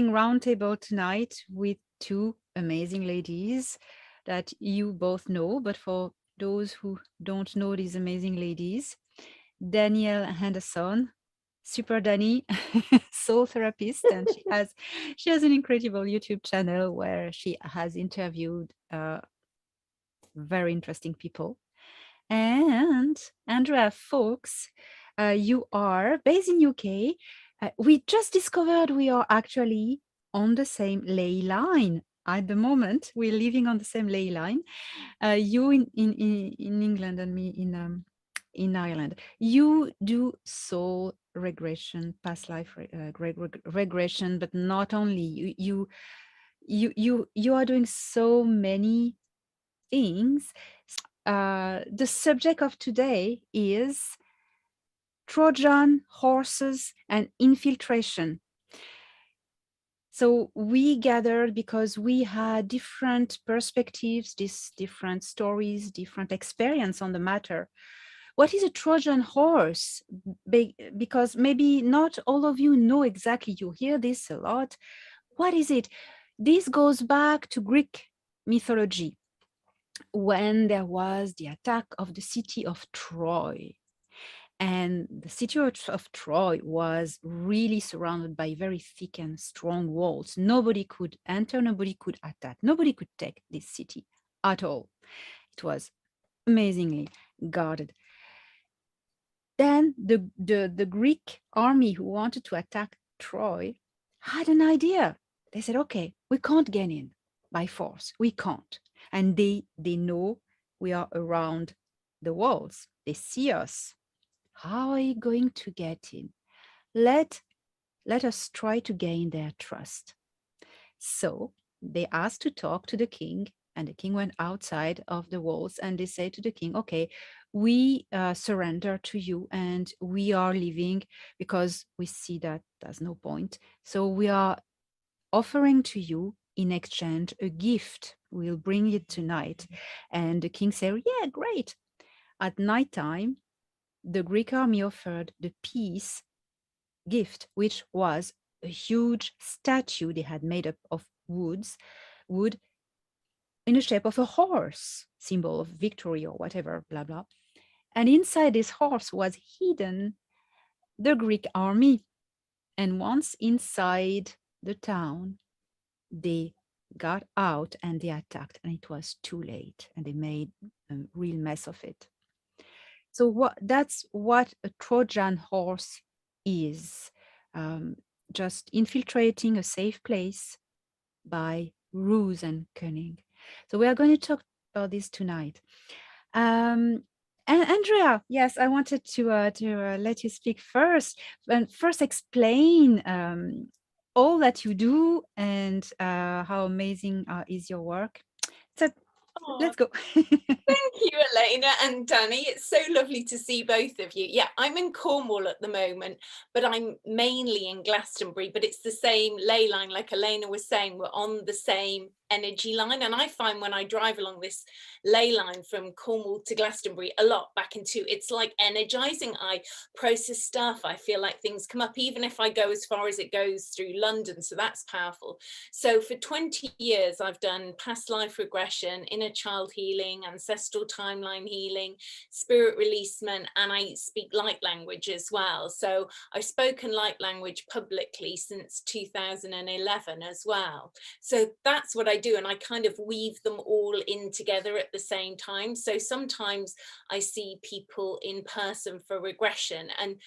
amazing roundtable tonight with two amazing ladies that you both know, but for those who don't know these amazing ladies, Dani Henderson, Super Dani, soul therapist, and she has an incredible YouTube channel where she has interviewed very interesting people. And Andrea Foulkes, you are based in UK. We just discovered we are actually on the same ley line at the moment. We're living on the same ley line. You in England and me in Ireland. You do soul regression, past life regression, but not only. You are doing so many things. The subject of today is Trojan horses and infiltration. So we gathered because we had different perspectives, different stories, different experience on the matter. What is a Trojan horse? Because maybe not all of you know exactly, you hear this a lot. What is it? This goes back to Greek mythology, when there was the attack of the city of Troy. And the city of Troy was really surrounded by very thick and strong walls. Nobody could enter, nobody could attack, nobody could take this city at all. It was amazingly guarded. Then the Greek army who wanted to attack Troy had an idea. They said, okay, we can't get in by force. We can't. And they know we are around the walls. They see us. How are you going to get in? Let us try to gain their trust. So they asked to talk to the king, and the king went outside of the walls, and they say to the king, okay, we surrender to you, and we are leaving because we see that there's no point. So we are offering to you in exchange a gift. We'll bring it tonight. And the king said, yeah, great. At nighttime, the Greek army offered the peace gift, which was a huge statue they had made up of wood in the shape of a horse, symbol of victory or whatever, blah, blah. And inside this horse was hidden the Greek army. And once inside the town, they got out and they attacked, and it was too late, and they made a real mess of it. So that's what a Trojan horse is, just infiltrating a safe place by ruse and cunning. So we are going to talk about this tonight. And Andrea, yes, I wanted to let you speak first, and first explain all that you do and how amazing is your work. So let's go. Thank you, Elena and Dani. It's so lovely to see both of you. Yeah, I'm in Cornwall at the moment, but I'm mainly in Glastonbury, but it's the same ley line, like Elena was saying, we're on the same energy line. And I find when I drive along this ley line from Cornwall to Glastonbury a lot back into, it's like energizing. I process stuff. I feel like things come up, even if I go as far as it goes through London. So that's powerful. So for 20 years, I've done past life regression, inner child healing, ancestral timeline healing, spirit releasement, and I speak light language as well. So I've spoken light language publicly since 2011 as well. So that's what I do, and I kind of weave them all in together at the same time. So sometimes I see people in person for regression, and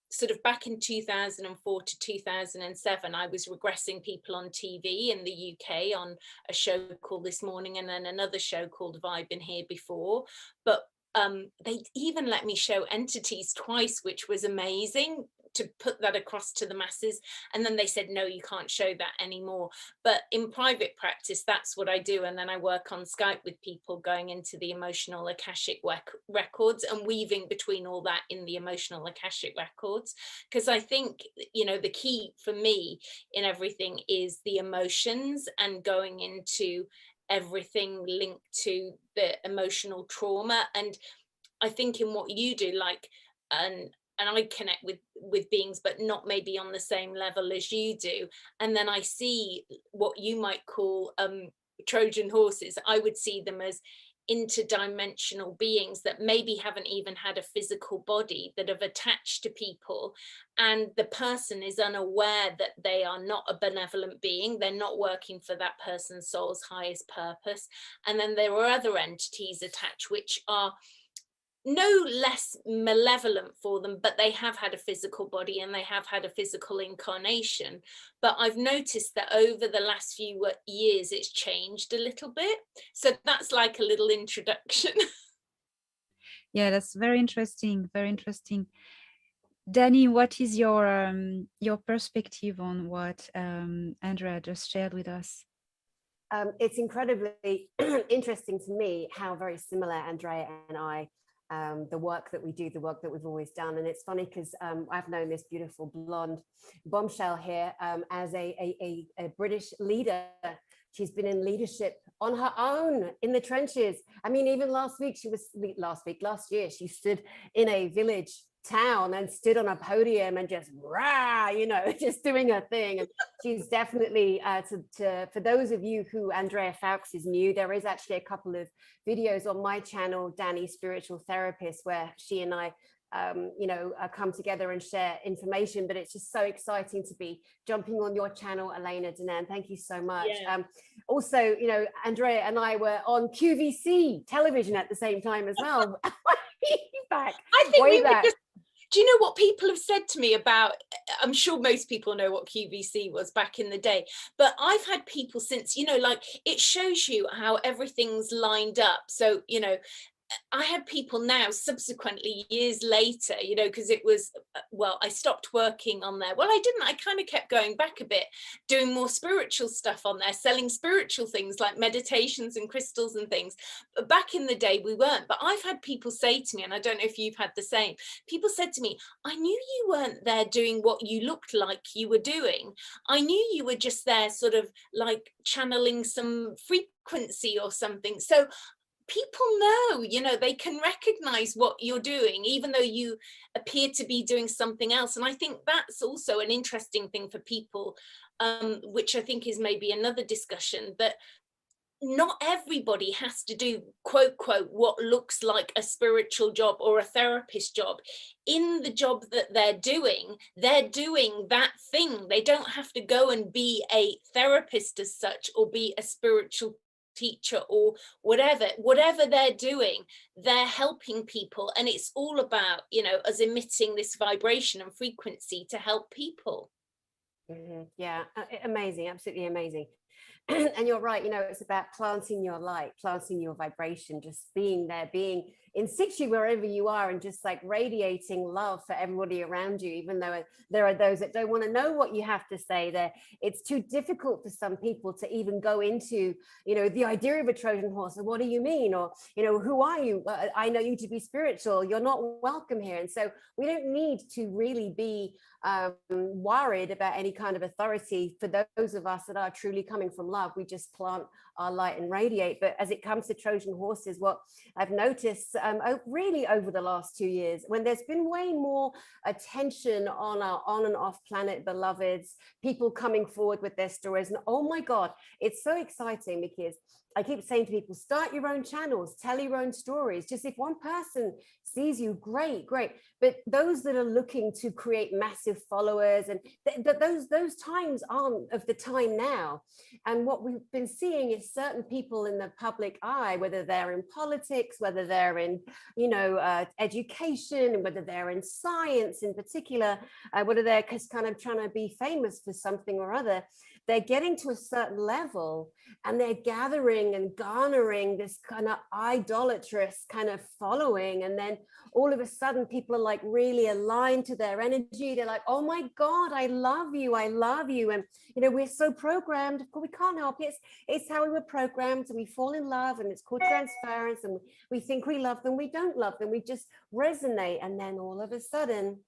sort of back in 2004 to 2007, I was regressing people on TV in the UK on a show called This Morning, and then another show called Have I Been Here Before? But they even let me show Entities twice, which was amazing, to put that across to the masses. And then they said, no, you can't show that anymore. But in private practice, that's what I do. And then I work on Skype with people, going into the emotional Akashic records and weaving between all that in the emotional Akashic records. Because I think, you know, the key for me in everything is the emotions, and going into everything linked to the emotional trauma. And I think in what you do, like, and I connect with beings, but not maybe on the same level as you do. And then I see what you might call Trojan horses. I would see them as interdimensional beings that maybe haven't even had a physical body, that have attached to people, and the person is unaware that they are not a benevolent being. They're not working for that person's soul's highest purpose. And then there are other entities attached which are no less malevolent for them, but they have had a physical body and they have had a physical incarnation. But I've noticed that over the last few years it's changed a little bit. So that's like a little introduction. Yeah, that's very interesting, very interesting. Dani, what is your perspective on what Andrea just shared with us? It's incredibly interesting to me how very similar Andrea and I, the work that we do, the work that we've always done. And it's funny because I've known this beautiful blonde bombshell here as a British leader. She's been in leadership on her own in the trenches. I mean, even last year, she stood in a village town and stood on a podium and just rah, you know, just doing her thing. And she's definitely for those of you who Andrea Foulkes is new, there is actually a couple of videos on my channel, Dani Spiritual Therapist, where she and I come together and share information. But it's just so exciting to be jumping on your channel, Elena Danaan. Thank you so much. Yeah. Also, you know, Andrea and I were on QVC television at the same time as well. Back. I think we were just. Do you know what people have said to me about, I'm sure most people know what QVC was back in the day, but I've had people since, you know, like it shows you how everything's lined up. So, you know, I had people now subsequently years later, you know, because it was, well, I stopped working on there. Well, I didn't. I kind of kept going back a bit, doing more spiritual stuff on there, selling spiritual things like meditations and crystals and things. But back in the day, we weren't. But I've had people say to me, and I don't know if you've had the same, people said to me, I knew you weren't there doing what you looked like you were doing. I knew you were just there sort of like channeling some frequency or something. So people know, you know, they can recognize what you're doing, even though you appear to be doing something else. And I think that's also an interesting thing for people, which I think is maybe another discussion, that not everybody has to do, quote, quote, what looks like a spiritual job or a therapist job. In the job that they're doing that thing. They don't have to go and be a therapist as such, or be a spiritual teacher or whatever they're doing. They're helping people, and it's all about, you know, us emitting this vibration and frequency to help people. Mm-hmm. Yeah, amazing, absolutely amazing. And you're right, you know, it's about planting your light, planting your vibration, just being there, being in situ wherever you are, and just like radiating love for everybody around you, even though there are those that don't want to know what you have to say there. It's too difficult for some people to even go into, you know, the idea of a Trojan horse. And what do you mean? Or, you know, who are you? I know you to be spiritual. You're not welcome here. And so we don't need to really be worried about any kind of authority. For those of us that are truly coming from love, we just plant our light and radiate. But as it comes to Trojan horses, what I've noticed really over the last 2 years, when there's been way more attention on our on and off planet beloveds, people coming forward with their stories, and oh my God, it's so exciting, because I keep saying to people, start your own channels, tell your own stories. Just if one person sees you, great. But those that are looking to create massive followers, and those times aren't of the time now. And what we've been seeing is certain people in the public eye, whether they're in politics, whether they're in, you know, education, whether they're in science in particular, whether they're just kind of trying to be famous for something or other, they're getting to a certain level and they're gathering and garnering this kind of idolatrous kind of following. And then all of a sudden people are like really aligned to their energy. They're like, oh my God, I love you. And, you know, we're so programmed, we can't help it. It's how we were programmed, and we fall in love, and it's called transference. And we think we love them. We don't love them. We just resonate. And then all of a sudden,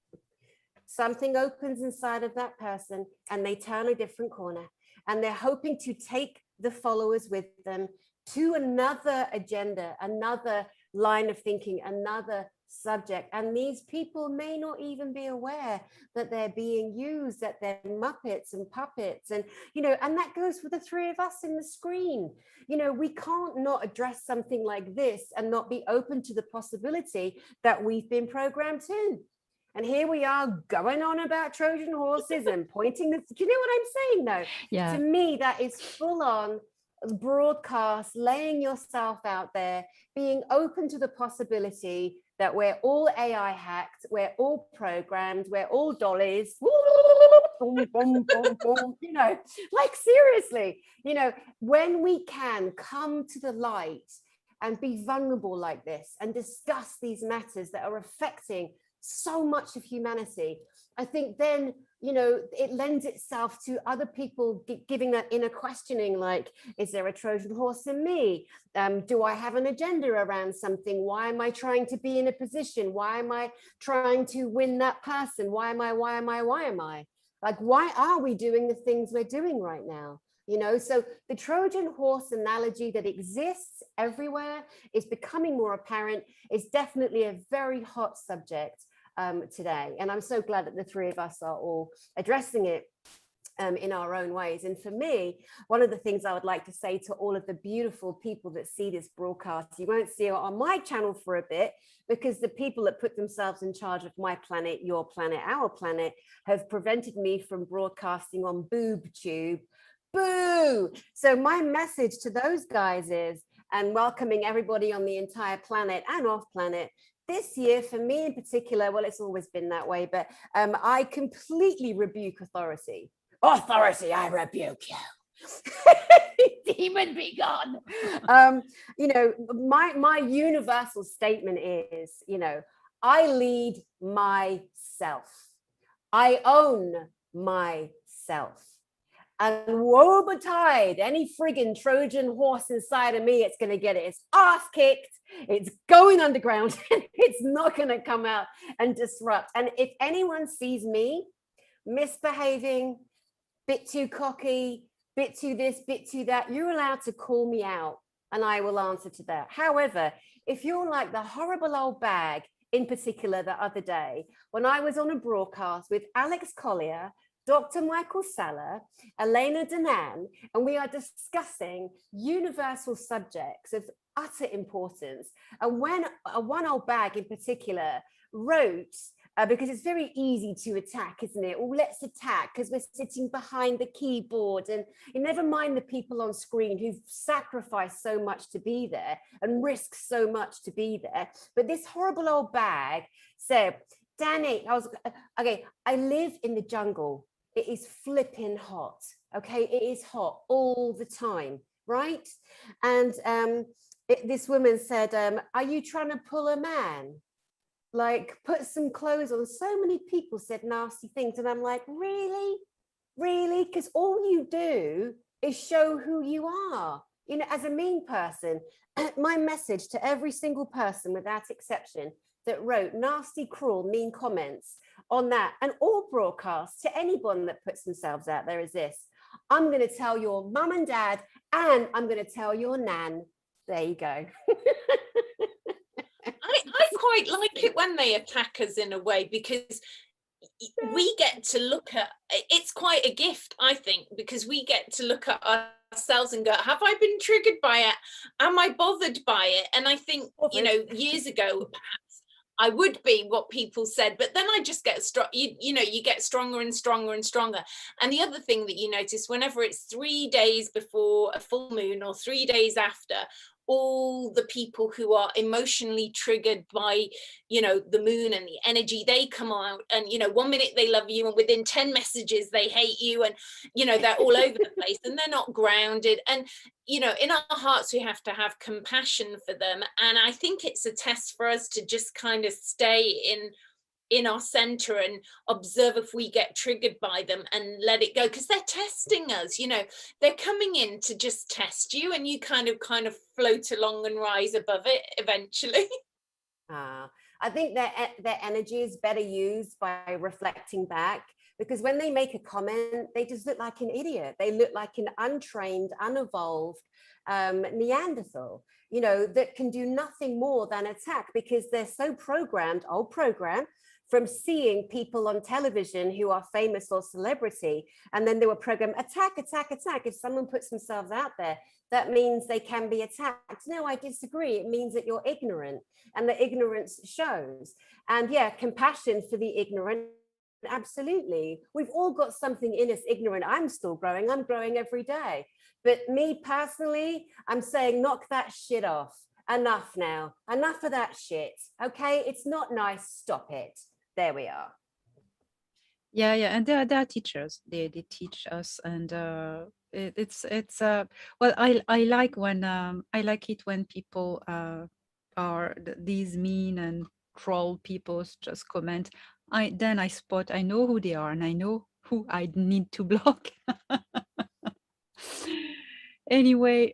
something opens inside of that person, and they turn a different corner, and they're hoping to take the followers with them to another agenda, another line of thinking, another subject, and these people may not even be aware that they're being used, that they're muppets and puppets, and and that goes for the three of us in the screen. We can't not address something like this and not be open to the possibility that we've been programmed too. And here we are going on about Trojan horses and pointing this. Do you know what I'm saying though? Yeah. To me, that is full on broadcast, laying yourself out there, being open to the possibility that we're all AI hacked, we're all programmed, we're all dollies. Like seriously, when we can come to the light and be vulnerable like this and discuss these matters that are affecting so much of humanity, I think then it lends itself to other people giving that inner questioning, like, is there a Trojan horse in me? Do I have an agenda around something? Why am I trying to be in a position? Why am I trying to win that person? Why am I? Like, why are we doing the things we're doing right now? So the Trojan horse analogy that exists everywhere is becoming more apparent. It's definitely a very hot subject today. And I'm so glad that the three of us are all addressing it in our own ways. And for me, one of the things I would like to say to all of the beautiful people that see this broadcast, you won't see it on my channel for a bit, because the people that put themselves in charge of my planet, your planet, our planet, have prevented me from broadcasting on BoobTube. Boo! So my message to those guys is, and welcoming everybody on the entire planet and off planet, this year, for me in particular, well, it's always been that way, but I completely rebuke authority. Authority, I rebuke you. Demon be gone. My universal statement is, I lead myself. I own myself. And woe betide any friggin' Trojan horse inside of me, it's going to get its ass kicked. It's going underground and it's not going to come out and disrupt. And if anyone sees me misbehaving, bit too cocky, bit too this, bit too that, you're allowed to call me out and I will answer to that. However, if you're like the horrible old bag, in particular the other day, when I was on a broadcast with Alex Collier, Dr. Michael Saller, Elena Danaan, and we are discussing universal subjects of utter importance. And when one old bag in particular wrote, because it's very easy to attack, isn't it? Well, let's attack because we're sitting behind the keyboard, and never mind the people on screen who've sacrificed so much to be there and risked so much to be there. But this horrible old bag said, Dani, I live in the jungle. It is flipping hot. Okay, it is hot all the time, right? And this woman said, are you trying to pull a man? Like, put some clothes on. So many people said nasty things. And I'm like, really? Really? Because all you do is show who you are. As a mean person, my message to every single person without exception that wrote nasty, cruel, mean comments on that, and all broadcasts to anyone that puts themselves out there, is this: I'm going to tell your mum and dad, and I'm going to tell your nan. There you go. I quite like it when they attack us in a way, because we get to look at, it's quite a gift, I think, because we get to look at ourselves and go, have I been triggered by it? Am I bothered by it? And I think, years ago, I would be what people said, but then I just get strong. You get stronger and stronger and stronger. And the other thing that you notice, whenever it's 3 days before a full moon or 3 days after, all the people who are emotionally triggered by, the moon and the energy, they come out, and, 1 minute they love you and within 10 messages they hate you, and, they're all over the place and they're not grounded. And, in our hearts, we have to have compassion for them. And I think it's a test for us to just kind of stay in our center and observe if we get triggered by them and let it go, because they're testing us. They're coming in to just test you, and you kind of float along and rise above it eventually. I think their energy is better used by reflecting back, because when they make a comment, they just look like an idiot. They look like an untrained, unevolved Neanderthal, you know, that can do nothing more than attack, because they're so programmed, old program, from seeing people on television who are famous or celebrity, and then they were programmed, attack, attack, attack. If someone puts themselves out there, that means they can be attacked. No, I disagree. It means that you're ignorant, and the ignorance shows. And yeah, compassion for the ignorant, absolutely. We've all got something in us ignorant. I'm still growing. I'm growing every day. But me personally, I'm saying knock that shit off. Enough now. Enough of that shit. Okay, it's not nice. Stop it. There we are. Yeah, and there are teachers. They teach us, and it's well, I like when I like it when people are these mean and troll people just comment. I know who they are, and I know who I need to block. Anyway,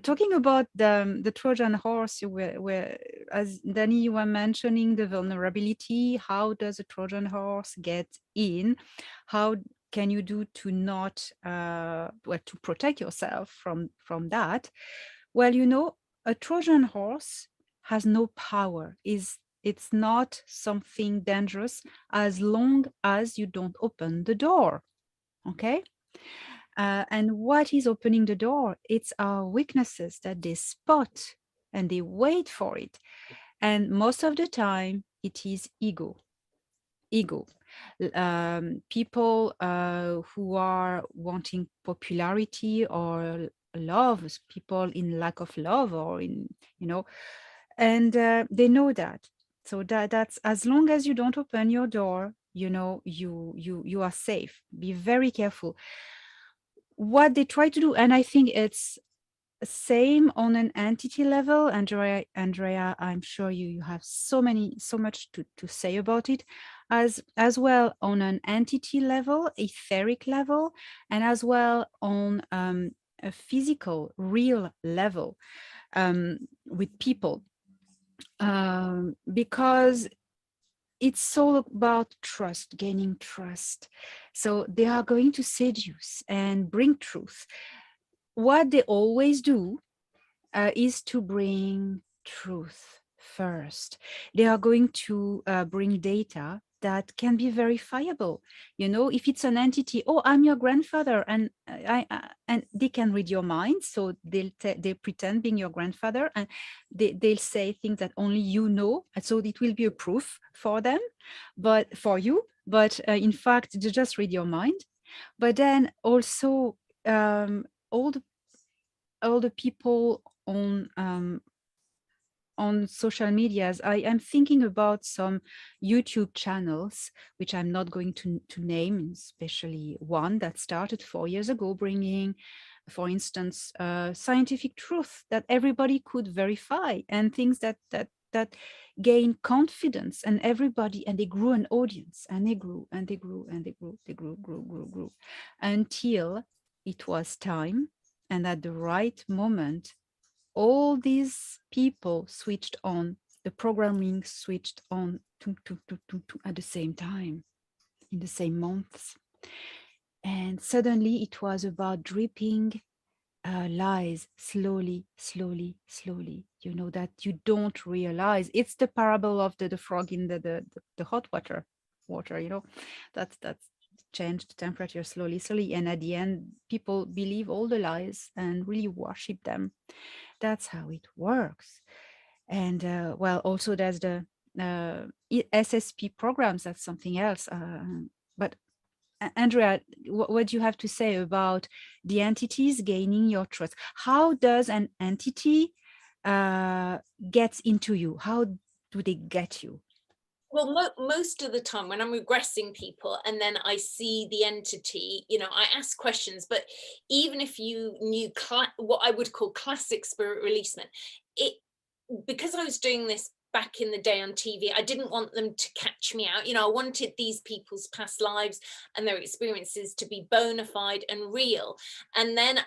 talking about the Trojan horse, where as Dani, you were mentioning the vulnerability. How does a Trojan horse get in? How can you do to not to protect yourself from that? Well, you know, a Trojan horse has no power. It's not something dangerous as long as you don't open the door. Okay. And what is opening the door? It's our weaknesses that they spot and they wait for it. And most of the time, it is ego. People who are wanting popularity or love, people in lack of love, or in, you know, and they know that. So that's, as long as you don't open your door, you know, you are safe. Be very careful what they try to do. And I think it's same on an entity level. Andrea, I'm sure you have so much to say about it, as well on an entity level, etheric level, and as well on a physical, real level, with people, because it's all about trust, gaining trust. So they are going to seduce and bring truth. What they always do is to bring truth first. They are going to bring data that can be verifiable. You know, if it's an entity, oh, I'm your grandfather, and and they can read your mind, so they pretend being your grandfather, and they'll say things that only you know, and so it will be a proof for them, but for you. But in fact, they just read your mind. But then also all the people on social medias. I am thinking about some YouTube channels, which I'm not going to name, especially one that started 4 years ago, bringing, for instance, scientific truth that everybody could verify, and things that gain confidence, and everybody, and they grew an audience, and they grew until it was time, and at the right moment, all these people switched on, the programming switched on at the same time, in the same months. And suddenly it was about dripping lies, slowly, you know, that you don't realize. It's the parable of the frog in the hot water, you know, that's changed the temperature slowly, and at the end, people believe all the lies and really worship them. That's how it works. And well, also there's the SSP programs. That's something else. But Andrea, what do you have to say about the entities gaining your trust? How does an entity get into you? How do they get you? Well, most of the time when I'm regressing people and then I see the entity, you know, I ask questions, but even if you knew what I would call classic spirit releasement, because I was doing this back in the day on TV. I didn't want them to catch me out. You know, I wanted these people's past lives and their experiences to be bona fide and real. And then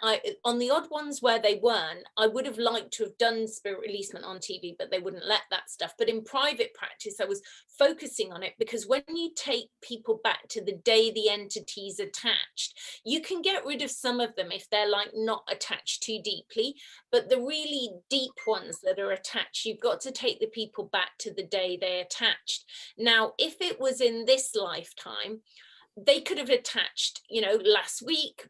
on the odd ones where they weren't, I would have liked to have done spirit releasement on TV, but they wouldn't let that stuff. But in private practice, I was focusing on it, because when you take people back to the day the entity's attached, you can get rid of some of them if they're like not attached too deeply, but the really deep ones that are attached, you've got to take the people back to the day they attached. Now, if it was in this lifetime, they could have attached, you know, last week,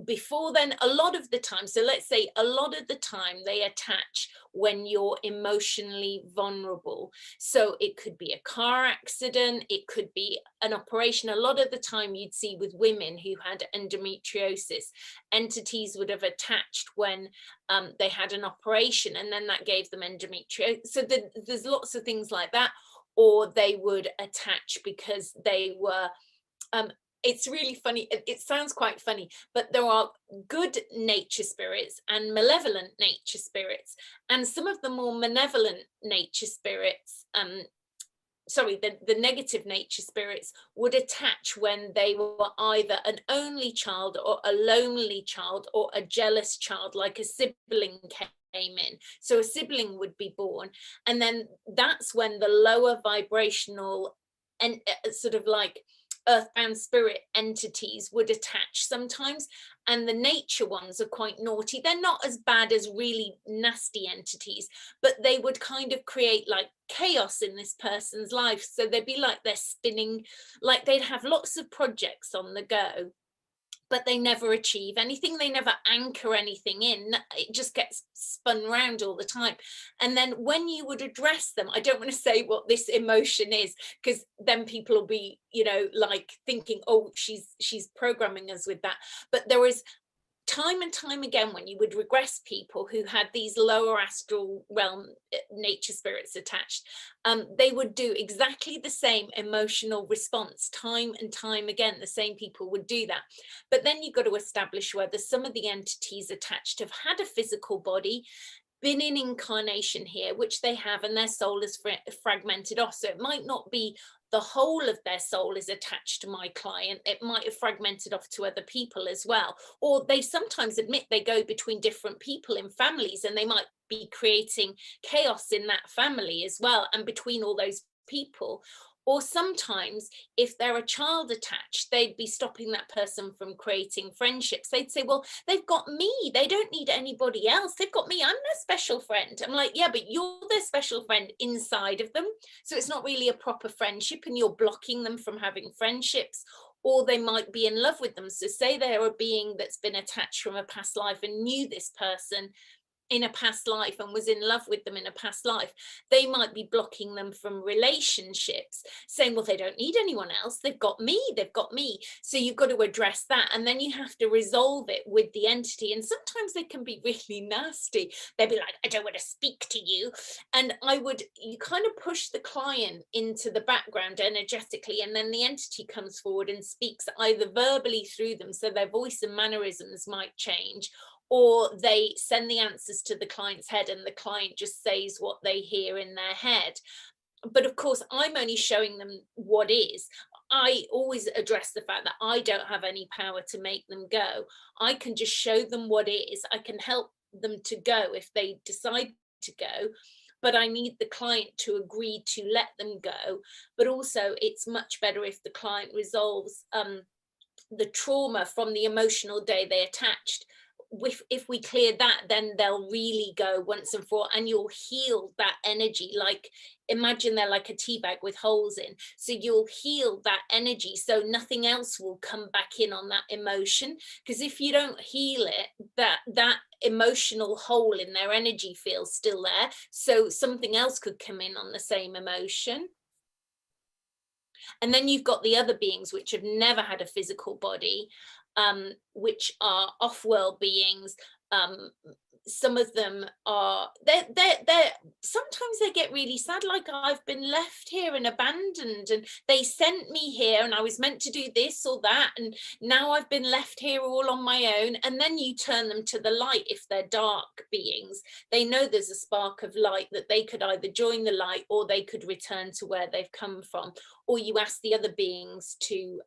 before then, a lot of the time. So let's say a lot of the time they attach when you're emotionally vulnerable. So it could be a car accident, it could be an operation. A lot of the time you'd see with women who had endometriosis, entities would have attached when they had an operation, and then that gave them endometriosis. So there's lots of things like that. Or they would attach because they were it's really funny. It sounds quite funny, but there are good nature spirits and malevolent nature spirits. And some of the more malevolent nature spirits, the negative nature spirits would attach when they were either an only child or a lonely child or a jealous child, like a sibling came in. So a sibling would be born. And then that's when the lower vibrational and sort of like earthbound spirit entities would attach sometimes, and the nature ones are quite naughty. They're not as bad as really nasty entities, but they would kind of create like chaos in this person's life. So they'd be like they're spinning, like they'd have lots of projects on the go, but they never achieve anything. They never anchor anything in. It just gets spun around all the time. And then when you would address them, I don't want to say what this emotion is, because then people will be, you know, like thinking, oh, she's programming us with that. But there is time and time again when you would regress people who had these lower astral realm nature spirits attached, they would do exactly the same emotional response time and time again. The same people would do that. But then you've got to establish whether some of the entities attached have had a physical body, been in incarnation here, which they have, and their soul is fragmented off. So it might not be the whole of their soul is attached to my client. It might have fragmented off to other people as well. Or they sometimes admit they go between different people in families, and they might be creating chaos in that family as well, and between all those people. Or sometimes if they're a child attached, they'd be stopping that person from creating friendships. They'd say, well, they've got me. They don't need anybody else. They've got me. I'm their special friend. I'm like, yeah, but you're their special friend inside of them. So it's not really a proper friendship, and you're blocking them from having friendships. Or they might be in love with them. So say they're a being that's been attached from a past life and knew this person in a past life and was in love with them in a past life. They might be blocking them from relationships, saying, well, they don't need anyone else. They've got me. So you've got to address that. And then you have to resolve it with the entity. And sometimes they can be really nasty. They'd be like, I don't want to speak to you. And you kind of push the client into the background energetically. And then the entity comes forward and speaks either verbally through them. So their voice and mannerisms might change, or they send the answers to the client's head and the client just says what they hear in their head. But of course, I'm only showing them what is. I always address the fact that I don't have any power to make them go. I can just show them what is. I can help them to go if they decide to go, but I need the client to agree to let them go. But also, it's much better if the client resolves the trauma from the emotional day they attached. If we clear that, then they'll really go once and for all, and you'll heal that energy. Like, imagine they're like a tea bag with holes in, so you'll heal that energy so nothing else will come back in on that emotion. Because if you don't heal it, that emotional hole in their energy feels still there, so something else could come in on the same emotion. And then you've got the other beings which have never had a physical body, which are off-world beings. Some of them are, they're sometimes they get really sad, like I've been left here and abandoned, and they sent me here and I was meant to do this or that, and now I've been left here all on my own. And then you turn them to the light. If they're dark beings, they know there's a spark of light, that they could either join the light or they could return to where they've come from. Or you ask the other beings to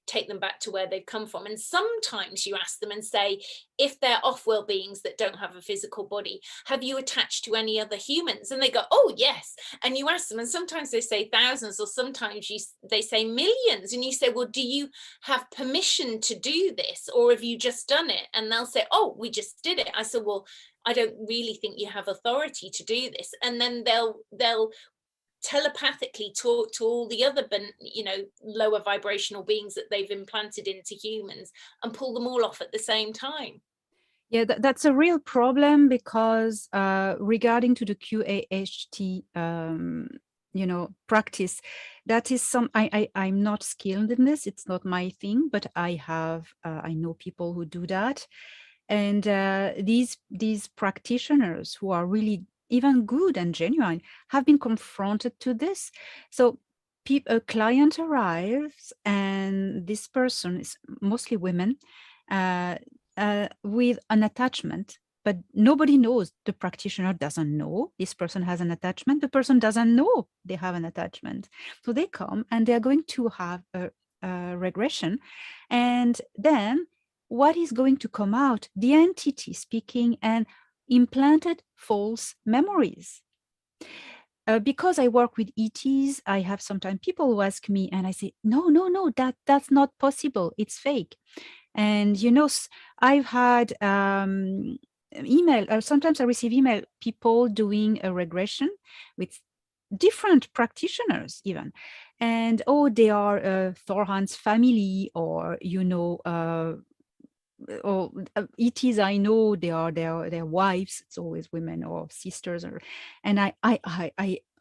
take them back to where they've come from. And sometimes you ask them and say, if they're off-world beings that don't have a physical body, have you attached to any other humans? And they go, oh yes. And you ask them, and sometimes they say thousands, or sometimes they say millions. And you say, well, do you have permission to do this, or have you just done it? And they'll say, oh, we just did it. I said, well, I don't really think you have authority to do this. And then they'll telepathically talk to all the other, you know, lower vibrational beings that they've implanted into humans, and pull them all off at the same time. Yeah, that's a real problem, because regarding to the QAHT, you know, practice, that is I'm not skilled in this. It's not my thing, but I know people who do that. And these practitioners who are really even good and genuine have been confronted to this. So a client arrives, and this person is mostly women, with an attachment, but nobody knows. The practitioner doesn't know this person has an attachment. The person doesn't know they have an attachment. So they come and they're going to have a regression. And then what is going to come out? The entity speaking and implanted false memories. Because I work with ETs, I have sometimes people who ask me, and I say, no, that's not possible. It's fake. And, you know, I've had email, sometimes I receive email, people doing a regression with different practitioners even. And, oh, they are Thorhan's family, or, you know, or ETs I know, they are their wives. It's always women or sisters, and I'm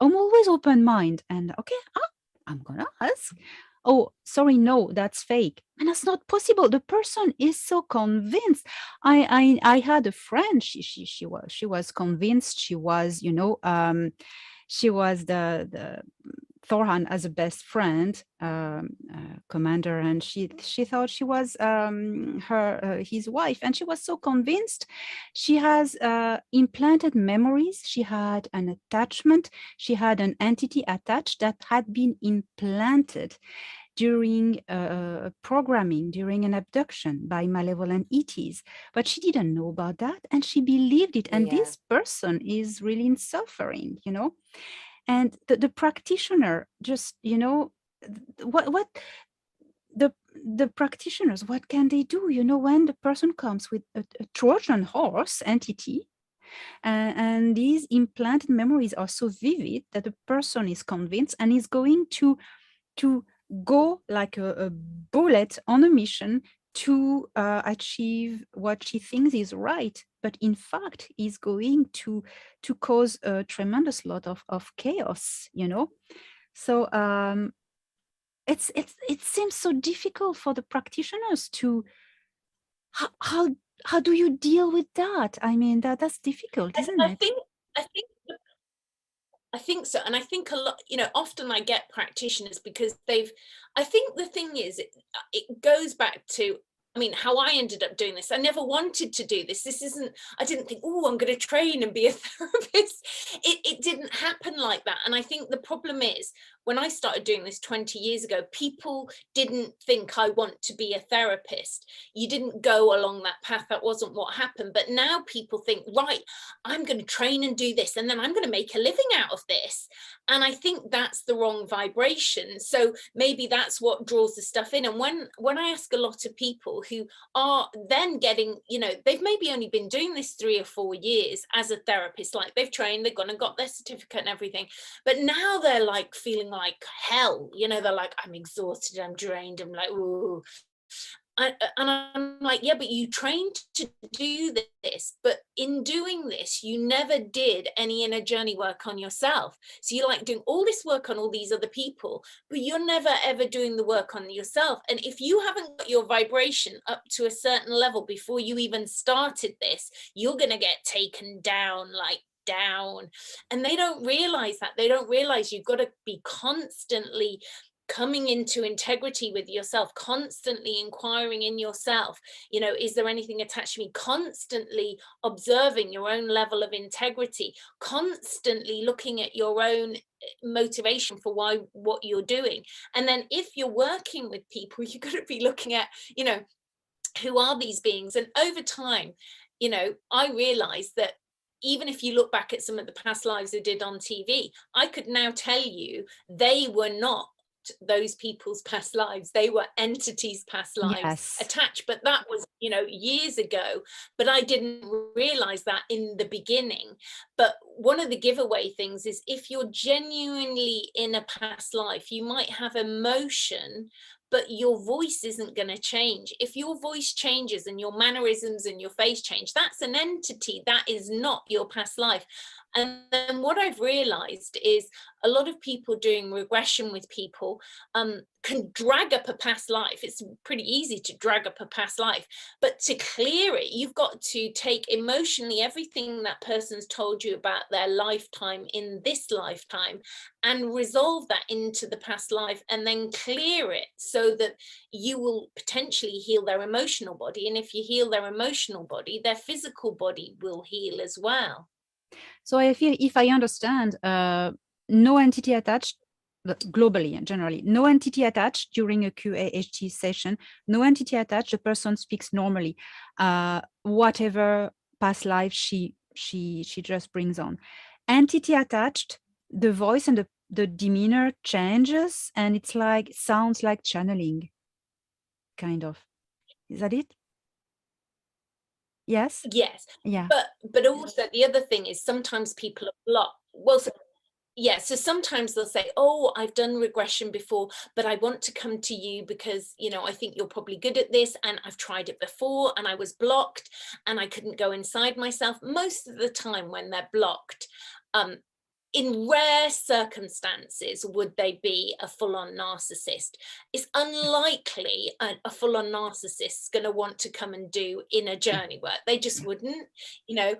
always open mind, and okay, I'm gonna ask. Oh, sorry, no, that's fake, and that's not possible. The person is so convinced. I had a friend. She was convinced. She was, you know, she was the Thorhan as a best friend, commander, and she thought she was his wife, and she was so convinced. She has implanted memories. She had an attachment. She had an entity attached that had been implanted during programming, during an abduction by malevolent ETs, but she didn't know about that, and she believed it. And this person is really in suffering, you know. And the practitioner just, you know, what the practitioners, what can they do? You know, when the person comes with a Trojan horse entity, and these implanted memories are so vivid that the person is convinced and is going to go like a bullet on a mission to achieve what she thinks is right, but in fact is going to cause a tremendous lot of chaos, you know. So it seems so difficult for the practitioners to how do you deal with that? I mean, that's difficult, isn't it? I think so. And I think a lot, you know, often I get practitioners because I think the thing is, it goes back to, I mean, how I ended up doing this. I never wanted to do this. I didn't think, oh, I'm going to train and be a therapist. It didn't happen like that. And I think the problem is, when I started doing this 20 years ago, people didn't think I want to be a therapist. You didn't go along that path. That wasn't what happened. But now people think, right, I'm going to train and do this, and then I'm going to make a living out of this. And I think that's the wrong vibration. So maybe that's what draws the stuff in. And when I ask a lot of people who are then getting, you know, they've maybe only been doing this 3 or 4 years as a therapist, like they've trained, they've gone and got their certificate and everything, but now they're like feeling like hell, you know, they're like, I'm exhausted, I'm drained, I'm like, ooh. And I'm like, yeah, but you trained to do this, but in doing this, you never did any inner journey work on yourself. So you're like doing all this work on all these other people, but you're never ever doing the work on yourself. And if you haven't got your vibration up to a certain level before you even started this, you're going to get taken down, like down. And they don't realize that. They don't realize you've got to be constantly coming into integrity with yourself, constantly inquiring in yourself, you know, is there anything attached to me? Constantly observing your own level of integrity, constantly looking at your own motivation for what you're doing. And then if you're working with people, you've got to be looking at, you know, who are these beings? And over time, you know, I realized that even if you look back at some of the past lives I did on TV, I could now tell you they were not those people's past lives. They were entities' past lives attached, but that was, you know, years ago, but I didn't realize that in the beginning. But one of the giveaway things is if you're genuinely in a past life, you might have emotion, but your voice isn't going to change. If your voice changes and your mannerisms and your face change, that's an entity. That is not your past life. And then what I've realized is a lot of people doing regression with people can drag up a past life. It's pretty easy to drag up a past life, but to clear it, you've got to take emotionally everything that person's told you about their lifetime in this lifetime and resolve that into the past life, and then clear it so that you will potentially heal their emotional body. And if you heal their emotional body, their physical body will heal as well. So I feel, if I understand, no entity attached globally and generally, no entity attached during a QAHT session, no entity attached, the person speaks normally, whatever past life she just brings on. Entity attached, the voice and the demeanor changes, and it's like, sounds like channeling, kind of. Is that it? Yes. Yes. Yeah. But also the other thing is sometimes people are blocked. Well, so, yeah, so sometimes they'll say, oh, I've done regression before, but I want to come to you because, you know, I think you're probably good at this, and I've tried it before and I was blocked and I couldn't go inside myself. Most of the time when they're blocked, in rare circumstances would they be a full-on narcissist. It's unlikely a full-on narcissist is going to want to come and do inner journey work. They just wouldn't, you know.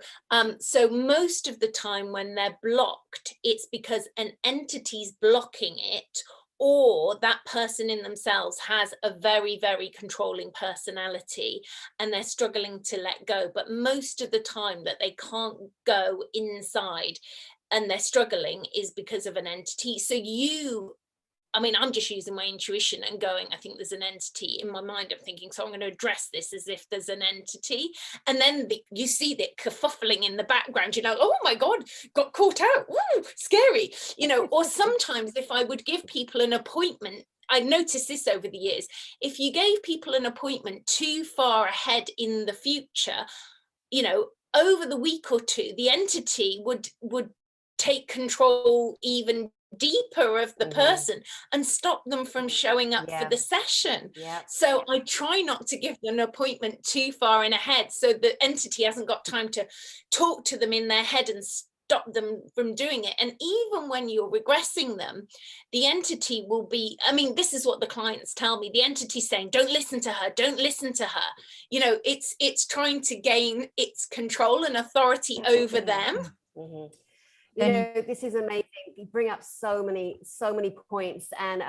So most of the time when they're blocked, it's because an entity's blocking it, or that person in themselves has a very, very controlling personality and they're struggling to let go. But most of the time that they can't go inside and they're struggling is because of an entity. So I mean, I'm just using my intuition and going, I think there's an entity. In my mind, I'm thinking, so I'm going to address this as if there's an entity. And then you see the kerfuffling in the background, you know, oh my God, got caught out. Woo, scary. You know, or sometimes if I would give people an appointment, I noticed this over the years, if you gave people an appointment too far ahead in the future, you know, over the week or two, the entity would take control even deeper of the person and stop them from showing up for the session. So I try not to give them an appointment too far in ahead, so the entity hasn't got time to talk to them in their head and stop them from doing it. And even when you're regressing them, the entity will be, I mean, this is what the clients tell me, the entity's saying, don't listen to her, don't listen to her. You know, it's trying to gain its control and authority over them. You know, this is amazing. You bring up so many points. And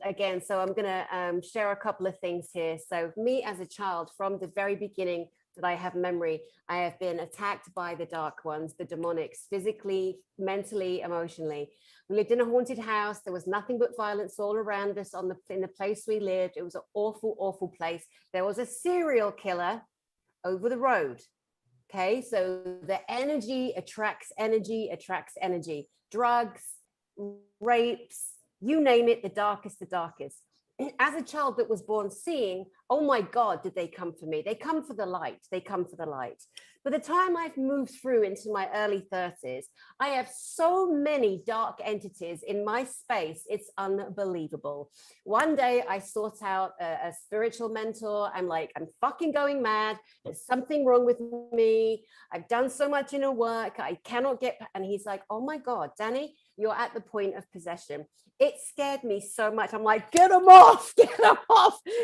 again, so I'm going to share a couple of things here. So me as a child, from the very beginning that I have memory, I have been attacked by the dark ones, the demonics, physically, mentally, emotionally. We lived in a haunted house. There was nothing but violence all around us in the place we lived. It was an awful, awful place. There was a serial killer over the road. Okay, so the energy attracts energy, attracts energy. Drugs, rapes, you name it, the darkest, the darkest. as a child that was born seeing, oh my God, did they come for me? They come for the light. They come for the light. By the time I've moved through into my early 30s, I have so many dark entities in my space. It's unbelievable. One day I sort out a spiritual mentor. I'm like, I'm fucking going mad. There's something wrong with me. I've done so much inner work. I cannot get, and he's like, oh my God, Dani, you're at the point of possession. It scared me so much. I'm like, get them off,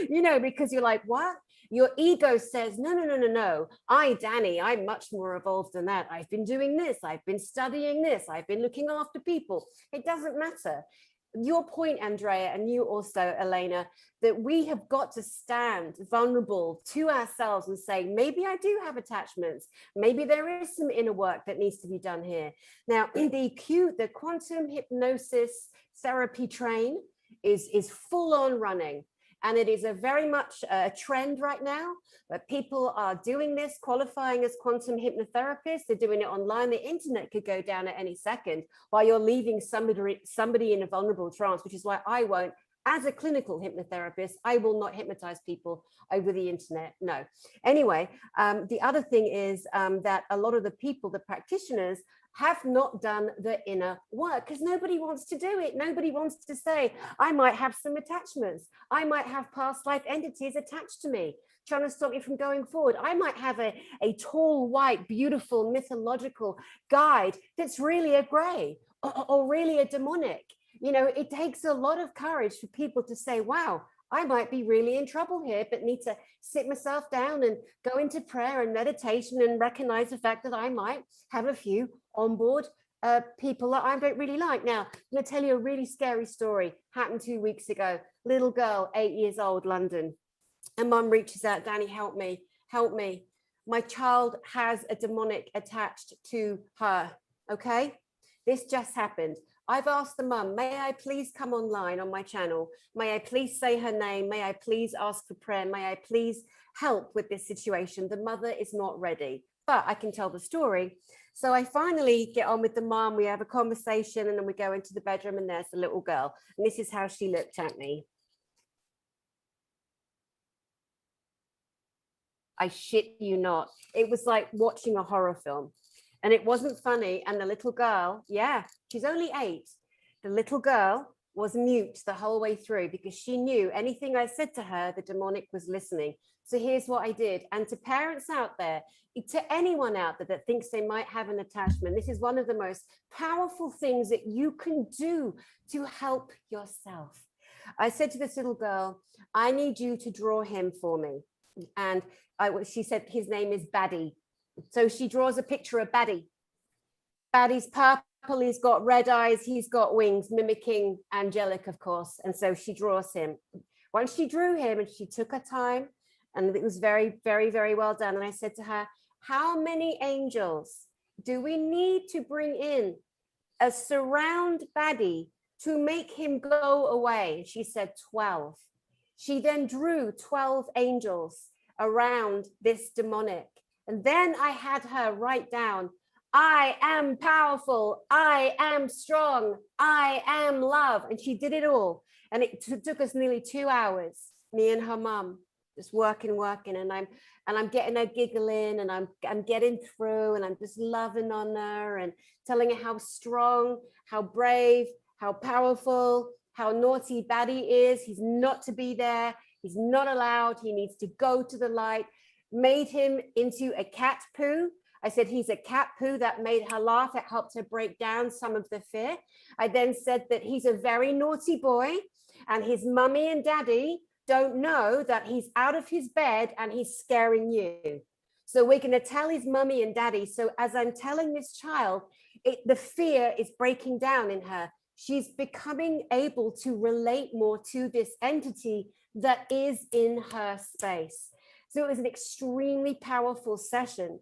you know, because you're like, what? Your ego says, no, no, no, no, no. Dani, I'm much more evolved than that. I've been doing this. I've been studying this. I've been looking after people. It doesn't matter. Your point, Andrea, and you also, Elena, that we have got to stand vulnerable to ourselves and say, maybe I do have attachments. Maybe there is some inner work that needs to be done here. Now, the quantum hypnosis therapy train is full on running. And it is a very much a trend right now, but people are doing this, qualifying as quantum hypnotherapists. They're doing it online. The internet could go down at any second while you're leaving somebody in a vulnerable trance, which is why I won't, as a clinical hypnotherapist, I will not hypnotize people over the internet. No. Anyway, the other thing is that a lot of the people, the practitioners, have not done the inner work because nobody wants to do it. Nobody wants to say, I might have some attachments. I might have past life entities attached to me, trying to stop me from going forward. I might have a tall, white, beautiful, mythological guide that's really a gray or really a demonic. You know, it takes a lot of courage for people to say, wow, I might be really in trouble here, but need to sit myself down and go into prayer and meditation and recognize the fact that I might have a few onboard people that I don't really like. Now, I'm going to tell you a really scary story. Happened 2 weeks ago. Little girl, 8 years old, London. And mum reaches out, Dani, help me, help me. My child has a demonic attached to her. Okay, this just happened. I've asked the mum, may I please come online on my channel? May I please say her name? May I please ask for prayer? May I please help with this situation? The mother is not ready, but I can tell the story. So I finally get on with the mum. We have a conversation and then we go into the bedroom and there's the little girl. And this is how she looked at me. I shit you not. It was like watching a horror film. And it wasn't funny. And the little girl, yeah, she's only 8. The little girl was mute the whole way through because she knew anything I said to her, the demonic was listening. So here's what I did. And to parents out there, to anyone out there that thinks they might have an attachment, this is one of the most powerful things that you can do to help yourself. I said to this little girl, I need you to draw him for me. And she said his name is Baddie. So she draws a picture of Baddie. Baddie's purple, he's got red eyes, he's got wings, mimicking angelic, of course. And so she draws him. Once she drew him and she took her time, and it was very, very, very well done. And I said to her, how many angels do we need to bring in a surround Baddie to make him go away? And she said 12. She then drew 12 angels around this demonic. And then I had her write down, I am powerful, I am strong, I am love. And she did it all. And it took us nearly 2 hours, me and her mum, just working. And I'm getting her giggling and I'm getting through and I'm just loving on her and telling her how strong, how brave, how powerful, how naughty Baddie is. He's not to be there. He's not allowed. He needs to go to the light. Made him into a cat poo. I said, he's a cat poo. That made her laugh. It helped her break down some of the fear. I then said that he's a very naughty boy and his mummy and daddy don't know that he's out of his bed and he's scaring you. So we're going to tell his mummy and daddy. So as I'm telling this child, the fear is breaking down in her. She's becoming able to relate more to this entity that is in her space. So it was an extremely powerful session.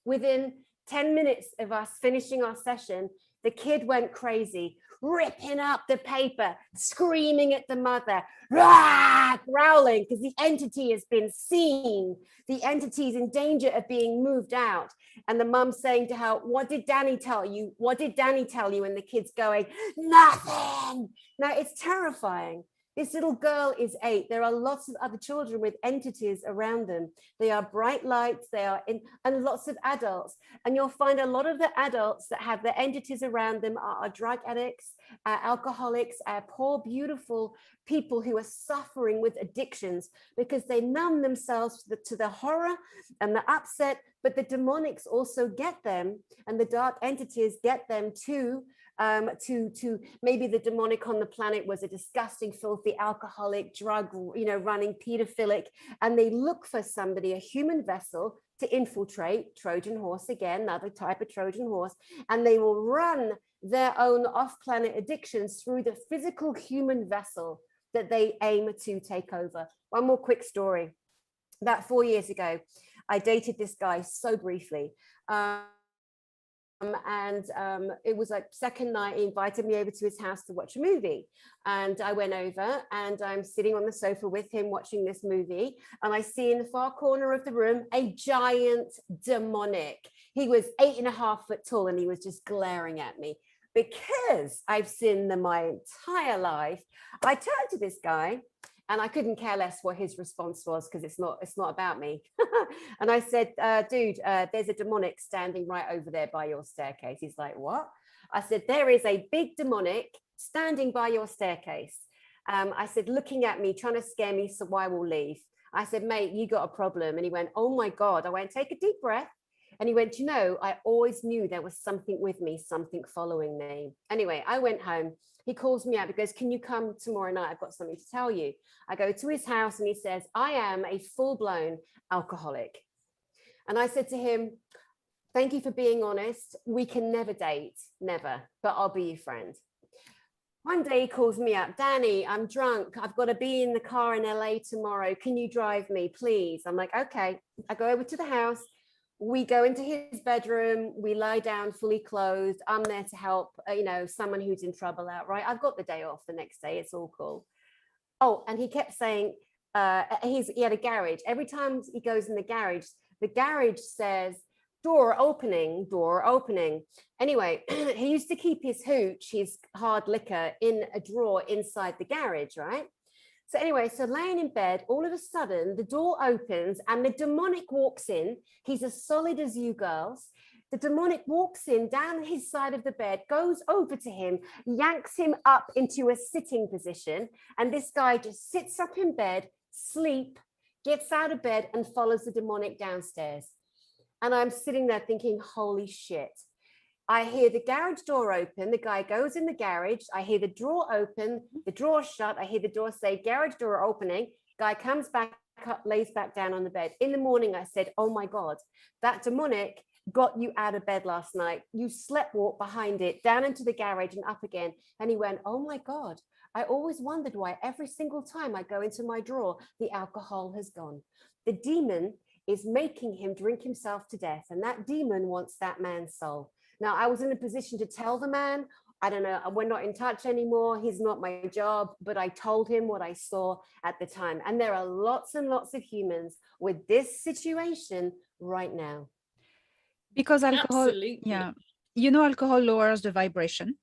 Within 10 minutes of us finishing our session, the kid went crazy, ripping up the paper, screaming at the mother, rah, growling, because the entity has been seen. The entity is in danger of being moved out. And the mum saying to her, what did Dani tell you? What did Dani tell you? And the kid's going, nothing. Now, it's terrifying. This little girl is 8. There are lots of other children with entities around them. They are bright lights, and lots of adults. And you'll find a lot of the adults that have the entities around them are drug addicts, alcoholics, poor, beautiful people who are suffering with addictions because they numb themselves to the horror and the upset, but the demonics also get them, and the dark entities get them to maybe the demonic on the planet was a disgusting, filthy alcoholic, drug, running pedophilic, and they look for somebody, a human vessel, to infiltrate. Trojan horse again, another type of Trojan horse, and they will run their own off-planet addictions through the physical human vessel that they aim to take over. One more quick story. About 4 years ago, I dated this guy so briefly. It was like second night, he invited me over to his house to watch a movie. And I went over and I'm sitting on the sofa with him watching this movie. And I see in the far corner of the room, a giant demonic. He was 8.5 foot tall and he was just glaring at me. Because I've seen them my entire life, I turned to this guy and I couldn't care less what his response was because it's not about me. And I said, dude, there's a demonic standing right over there by your staircase. He's like, what? I said, there is a big demonic standing by your staircase. I said, looking at me, trying to scare me, so I will leave. I said, mate, you got a problem. And he went, oh my God. I went, take a deep breath. And he went, I always knew there was something with me, something following me. Anyway, I went home. He calls me up. He goes, can you come tomorrow night? I've got something to tell you. I go to his house and he says, I am a full-blown alcoholic. And I said to him, thank you for being honest. We can never date, never, but I'll be your friend. One day he calls me up, Dani, I'm drunk. I've got to be in the car in LA tomorrow. Can you drive me, please? I'm like, okay. I go over to the house. We go into his bedroom, we lie down fully clothed. I'm there to help, someone who's in trouble out, right? I've got the day off the next day. It's all cool. Oh, and he kept saying, he had a garage. Every time he goes in the garage says, door opening, door opening. Anyway, he used to keep his hooch, his hard liquor, in a drawer inside the garage, right? So anyway, so laying in bed, all of a sudden the door opens and the demonic walks in. He's as solid as you girls. The demonic walks in down his side of the bed, goes over to him, yanks him up into a sitting position. And this guy just sits up in bed, sleep, gets out of bed and follows the demonic downstairs. And I'm sitting there thinking, holy shit. I hear the garage door open. The guy goes in the garage. I hear the drawer open, the drawer shut. I hear the door say, garage door opening. Guy comes back up, lays back down on the bed. In the morning, I said, oh my God, that demonic got you out of bed last night. You slept walk behind it, down into the garage and up again. And he went, oh my God, I always wondered why every single time I go into my drawer, the alcohol has gone. The demon is making him drink himself to death. And that demon wants that man's soul. Now, I was in a position to tell the man, I don't know, we're not in touch anymore. He's not my job, but I told him what I saw at the time. And there are lots and lots of humans with this situation right now. Because alcohol, Absolutely. yeah, alcohol lowers the vibration.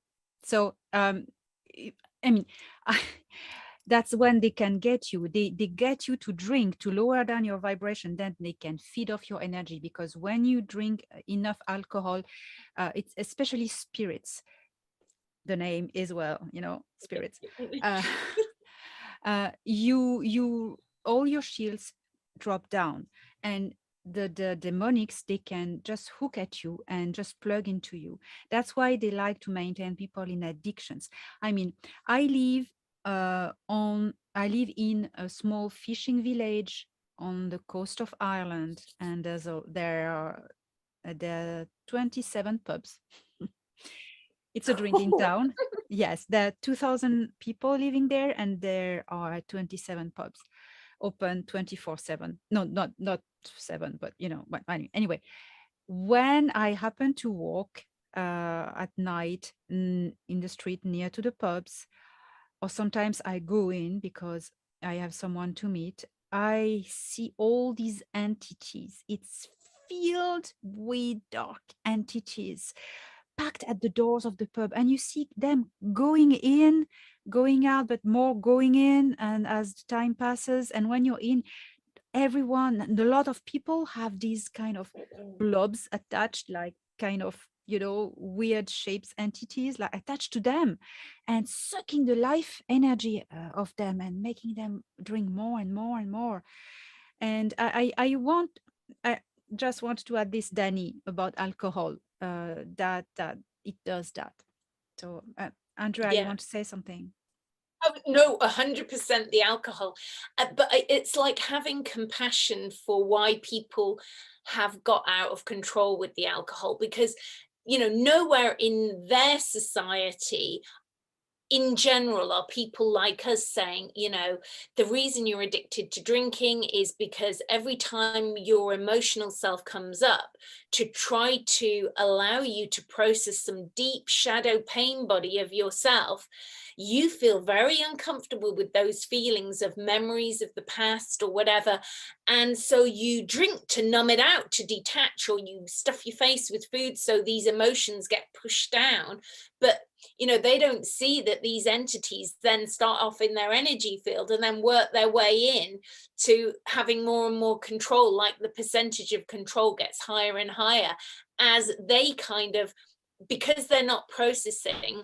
So, that's when they can get you. They get you to drink to lower down your vibration. Then they can feed off your energy, because when you drink enough alcohol, it's especially spirits. The name is, spirits. You all your shields drop down, and the demonics, they can just hook at you and just plug into you. That's why they like to maintain people in addictions. I mean, I live in a small fishing village on the coast of Ireland, and there are 27 pubs. It's a drinking town. Yes, there are 2,000 people living there, and there are 27 pubs open 24/7. No, not 7, but anyway, when I happen to walk at night in the street near to the pubs, or sometimes I go in because I have someone to meet, I see all these entities. It's filled with dark entities packed at the doors of the pub, and you see them going in, going out, but more going in. And as time passes, and when you're in, everyone, a lot of people have these kind of blobs attached, like kind of, weird shapes, entities like attached to them, and sucking the life energy of them and making them drink more and more and more. And I just want to add this, Dani, about alcohol, that it does that. So Andrea, you Yeah. want to say something? Oh, no, 100% the alcohol. But it's like having compassion for why people have got out of control with the alcohol, because, nowhere in their society in general are people like us saying, the reason you're addicted to drinking is because every time your emotional self comes up, to try to allow you to process some deep shadow pain body of yourself, you feel very uncomfortable with those feelings of memories of the past or whatever. And so you drink to numb it out, to detach, or you stuff your face with food so these emotions get pushed down. But they don't see that these entities then start off in their energy field and then work their way in to having more and more control, like the percentage of control gets higher and higher as they kind of, because they're not processing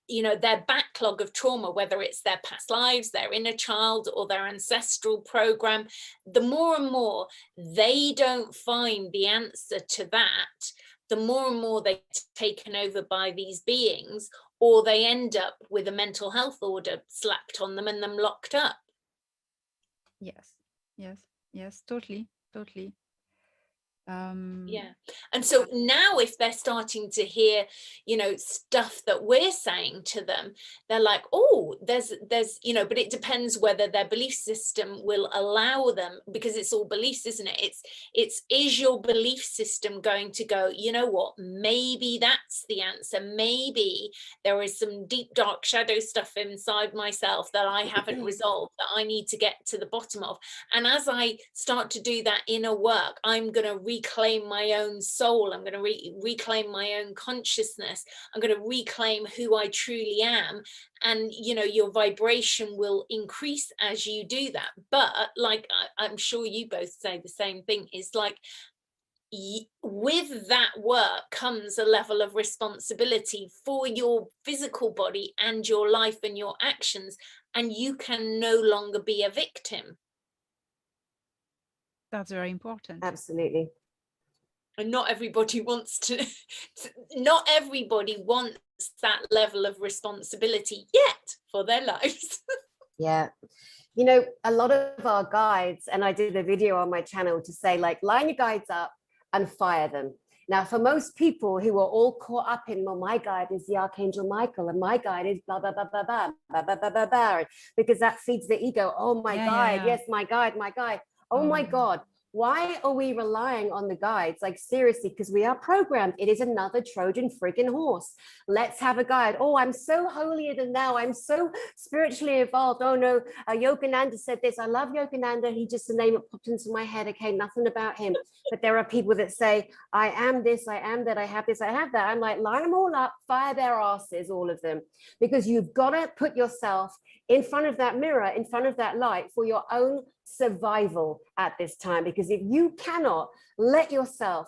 their backlog of trauma, whether it's their past lives, their inner child, or their ancestral program, the more and more they don't find the answer to that, the more and more they're taken over by these beings, or they end up with a mental health order slapped on them and them locked up. Yes, totally. Yeah. And so now if they're starting to hear, stuff that we're saying to them, they're like, oh, there's, but it depends whether their belief system will allow them, because it's all beliefs, isn't it? Is your belief system going to go, you know what, maybe that's the answer. Maybe there is some deep, dark shadow stuff inside myself that I haven't resolved, that I need to get to the bottom of. And as I start to do that inner work, I'm going to reclaim my own soul. I'm going to reclaim my own consciousness. I'm going to reclaim who I truly am. And, your vibration will increase as you do that. But like, I'm sure you both say the same thing, is like, with that work comes a level of responsibility for your physical body and your life and your actions. And you can no longer be a victim. That's very important. Absolutely. And not everybody wants not everybody wants that level of responsibility yet for their lives. Yeah. A lot of our guides, and I did a video on my channel to say, like, line your guides up and fire them. Now, for most people who are all caught up in, well, my guide is the Archangel Michael, and my guide is blah, blah, blah, blah, blah, blah, blah, blah, blah, blah, because that feeds the ego. Oh, my guide. Yes, my guide, my guide. Oh, my God. Why are we relying on the guides? Like, seriously, because we are programmed. It is another Trojan friggin' horse. Let's have a guide. Oh, I'm so holier than thou. I'm so spiritually evolved. Oh, no, Yogananda said this. I love Yogananda. He just, the name that popped into my head. Okay, nothing about him. But there are people that say, I am this, I am that, I have this, I have that. I'm like, line them all up, fire their asses, all of them. Because you've got to put yourself in front of that mirror, in front of that light, for your own survival at this time. Because if you cannot let yourself,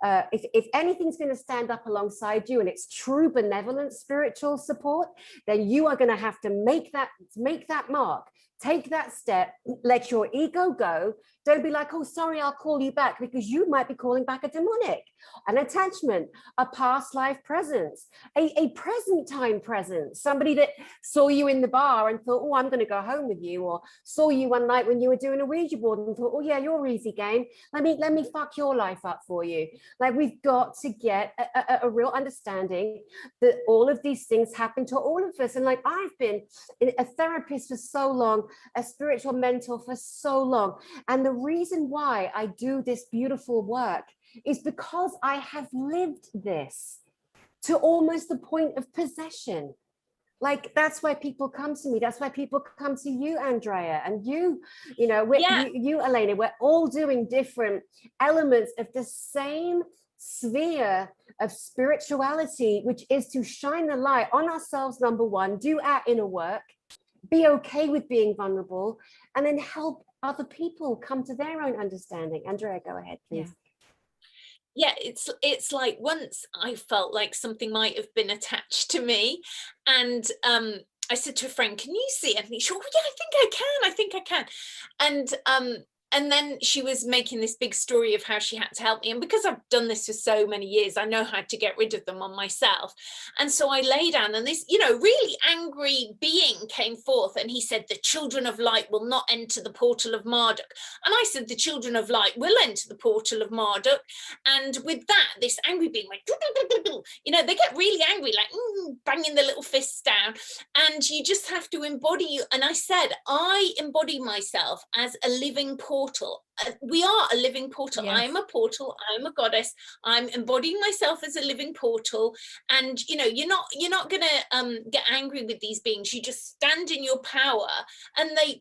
if anything's going to stand up alongside you and it's true benevolent spiritual support, then you are going to have to make that mark, take that step, let your ego go. Don't be like, oh, sorry, I'll call you back, because you might be calling back a demonic, an attachment, a past life presence, a present time presence, somebody that saw you in the bar and thought, oh, I'm going to go home with you, or saw you one night when you were doing a Ouija board and thought, oh yeah, you're easy game. Let me fuck your life up for you. Like, we've got to get a real understanding that all of these things happen to all of us. And like, I've been a therapist for so long, a spiritual mentor for so long. And the reason why I do this beautiful work is because I have lived this to almost the point of possession. Like, that's why people come to me. That's why people come to you, Andrea, and you Elena. We're all doing different elements of the same sphere of spirituality, which is to shine the light on ourselves, number one, do our inner work, be okay with being vulnerable, and then help other people come to their own understanding. Andrea, go ahead, please. Yeah, it's like once I felt like something might have been attached to me, and I said to a friend, "Can you see it?" And she, "Oh yeah, I think I can." And then she was making this big story of how she had to help me. And because I've done this for so many years, I know how to get rid of them on myself. And so I lay down, and this, really angry being came forth, and he said, "The children of light will not enter the portal of Marduk." And I said, "The children of light will enter the portal of Marduk." And with that, this angry being went, they get really angry, like banging the little fists down. And you just have to embody. And I said, I embody myself as a living portal. We are a living portal. Yes. I am a portal. I'm a goddess. I'm embodying myself as a living portal. And you're not gonna get angry with these beings. You just stand in your power, and they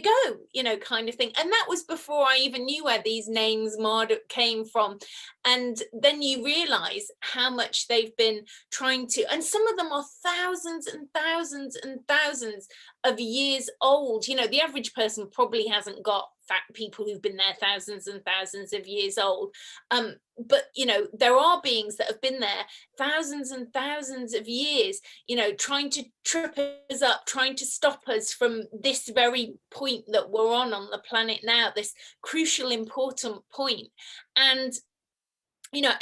go, kind of thing. And that was before I even knew where these names Marduk came from. And then you realize how much they've been trying to, and some of them are thousands and thousands and thousands of years old. The average person probably hasn't got people who've been there thousands and thousands of years old. But there are beings that have been there thousands and thousands of years, trying to trip us up, trying to stop us from this very point that we're on the planet now, this crucial, important point. And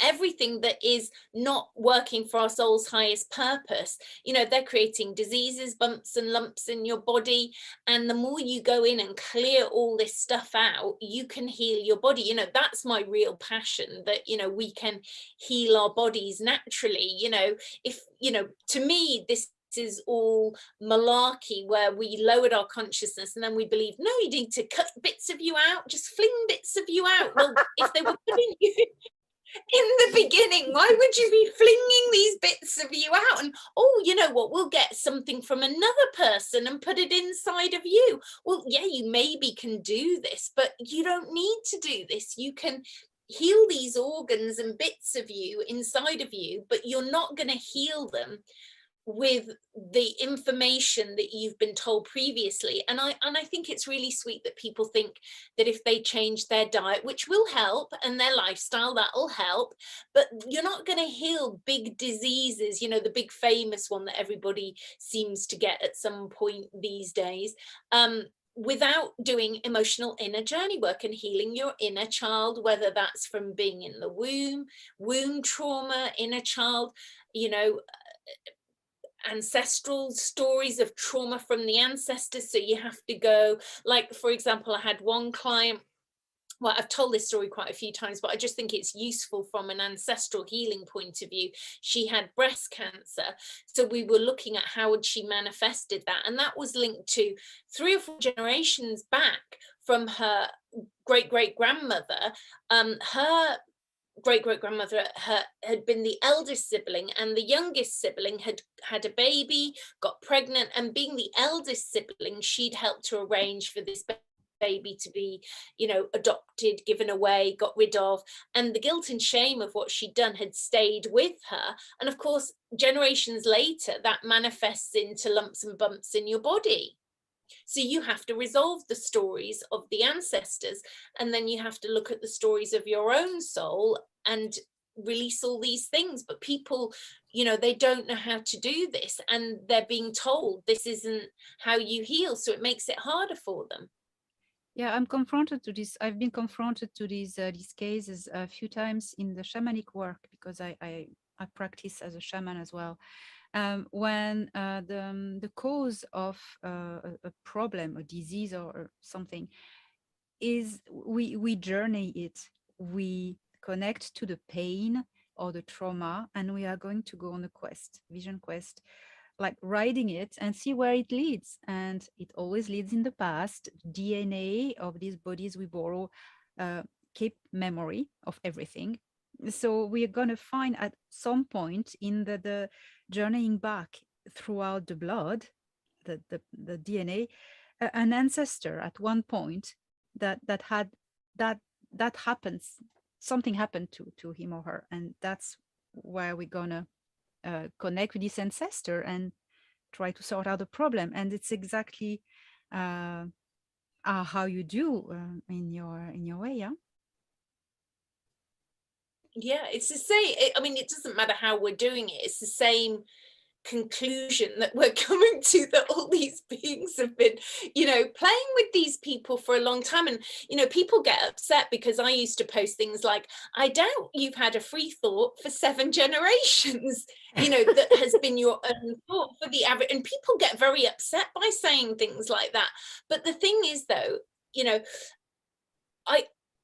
everything that is not working for our soul's highest purpose, they're creating diseases, bumps and lumps in your body. And the more you go in and clear all this stuff out, you can heal your body. That's my real passion, that we can heal our bodies naturally. If to me, this is all malarkey, where we lowered our consciousness and then we believe, no, you need to cut bits of you out, just fling bits of you out. Well, if they were putting you in the beginning, why would you be flinging these bits of you out? And you know what, we'll get something from another person and put it inside of you. Well, yeah, you maybe can do this, but you don't need to do this. You can heal these organs and bits of you inside of you, but you're not going to heal them with the information that you've been told previously. And I think it's really sweet that people think that if they change their diet, which will help, and their lifestyle, that'll help, but you're not going to heal big diseases, the big famous one that everybody seems to get at some point these days, without doing emotional inner journey work and healing your inner child, whether that's from being in the womb trauma, inner child, ancestral stories of trauma from the ancestors. So you have to go, like, for example, I had one client, well, I've told this story quite a few times, but I just think it's useful from an ancestral healing point of view. She had breast cancer. So we were looking at how had she manifested that. And that was linked to 3 or 4 generations back from her great-great-grandmother. Her great-great-grandmother had been the eldest sibling, and the youngest sibling had a baby, got pregnant, and being the eldest sibling, she'd helped to arrange for this baby to be adopted, given away, got rid of, and the guilt and shame of what she'd done had stayed with her. And of course, generations later, that manifests into lumps and bumps in your body. So you have to resolve the stories of the ancestors, and then you have to look at the stories of your own soul and release all these things. But people, they don't know how to do this, and they're being told this isn't how you heal, so it makes it harder for them. Yeah, I'm confronted to this. I've been confronted to these cases a few times in the shamanic work, because I practice as a shaman as well. When the cause of a problem, a disease or something, is we journey it, we connect to the pain or the trauma, and we are going to go on a quest, vision quest, like riding it and see where it leads. And it always leads in the past. DNA of these bodies we borrow keep memory of everything. So we are going to find at some point in the journeying back throughout the blood, the DNA, an ancestor at one point that had that happens something happened to him or her, and that's where we're gonna connect with this ancestor and try to sort out the problem. And it's exactly how you do in your way. Yeah, it's the same. I mean, it doesn't matter how we're doing it. It's the same conclusion that we're coming to, that all these beings have been, playing with these people for a long time. And, people get upset because I used to post things like, I doubt you've had a free thought for 7 generations, that has been your own thought for the average. And people get very upset by saying things like that. But the thing is, though,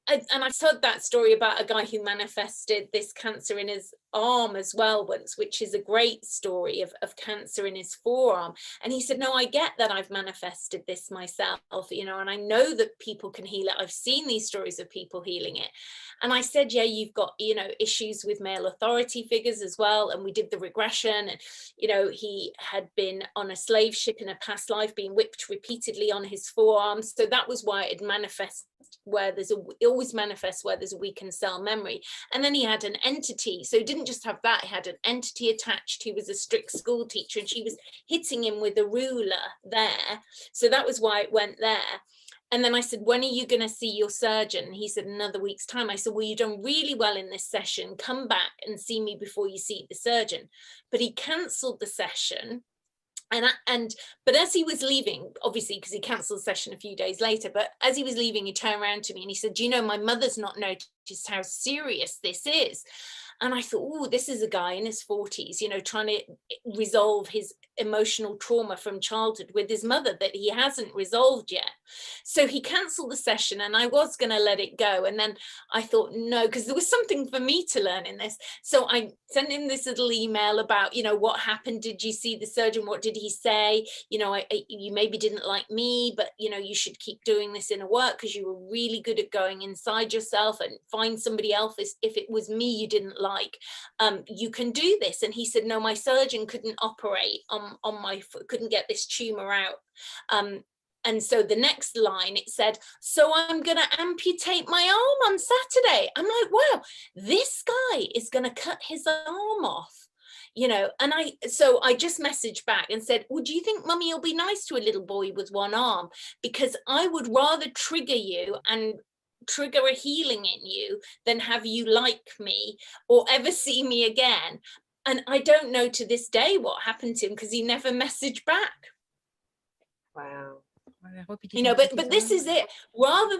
and I've heard that story about a guy who manifested this cancer in his arm as well once, which is a great story of cancer in his forearm. And he said, no, I get that I've manifested this myself, and I know that people can heal it. I've seen these stories of people healing it. And I said, yeah, you've got, issues with male authority figures as well. And we did the regression, and, he had been on a slave ship in a past life, being whipped repeatedly on his forearm. So that was why it manifests it always manifests where there's a weakened cell memory. And then he had an entity. So he didn't just have that, he had an entity attached. He was a strict school teacher, and she was hitting him with a ruler there. So that was why it went there. And then I said, when are you going to see your surgeon? He said, another week's time. I said, well, you've done really well in this session. Come back and see me before you see the surgeon. But he cancelled the session. But as he was leaving, obviously, because he cancelled the session a few days later, but as he was leaving, he turned around to me and he said, my mother's not noticed how serious this is. And I thought, oh, this is a guy in his 40s, trying to resolve his emotional trauma from childhood with his mother that he hasn't resolved yet. So he cancelled the session, and I was going to let it go. And then I thought, no, because there was something for me to learn in this. So I sent him this little email about, what happened? Did you see the surgeon? What did he say? You maybe didn't like me, but, you should keep doing this inner work because you were really good at going inside yourself and find somebody else. If it was me you didn't like, you can do this. And he said, no, my surgeon couldn't operate on my foot, couldn't get this tumor out. And so the next line, it said, so I'm going to amputate my arm on Saturday. I'm like, wow, this guy is going to cut his arm off. And so I just messaged back and said, well, do you think mummy will be nice to a little boy with one arm? Because I would rather trigger you and trigger a healing in you than have you like me or ever see me again. And I don't know to this day what happened to him, because he never messaged back. Wow. But this is it. Rather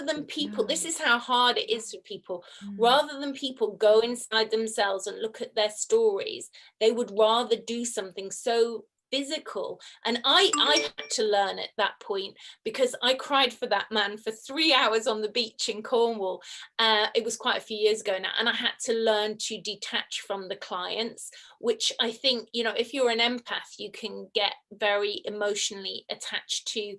than people, this is how hard it is for people. Rather than people go inside themselves and look at their stories, they would rather do something so physical. And I had to learn at that point, because I cried for that man for 3 hours on the beach in Cornwall. It was quite a few years ago now, and I had to learn to detach from the clients, which I think, if you're an empath, you can get very emotionally attached to.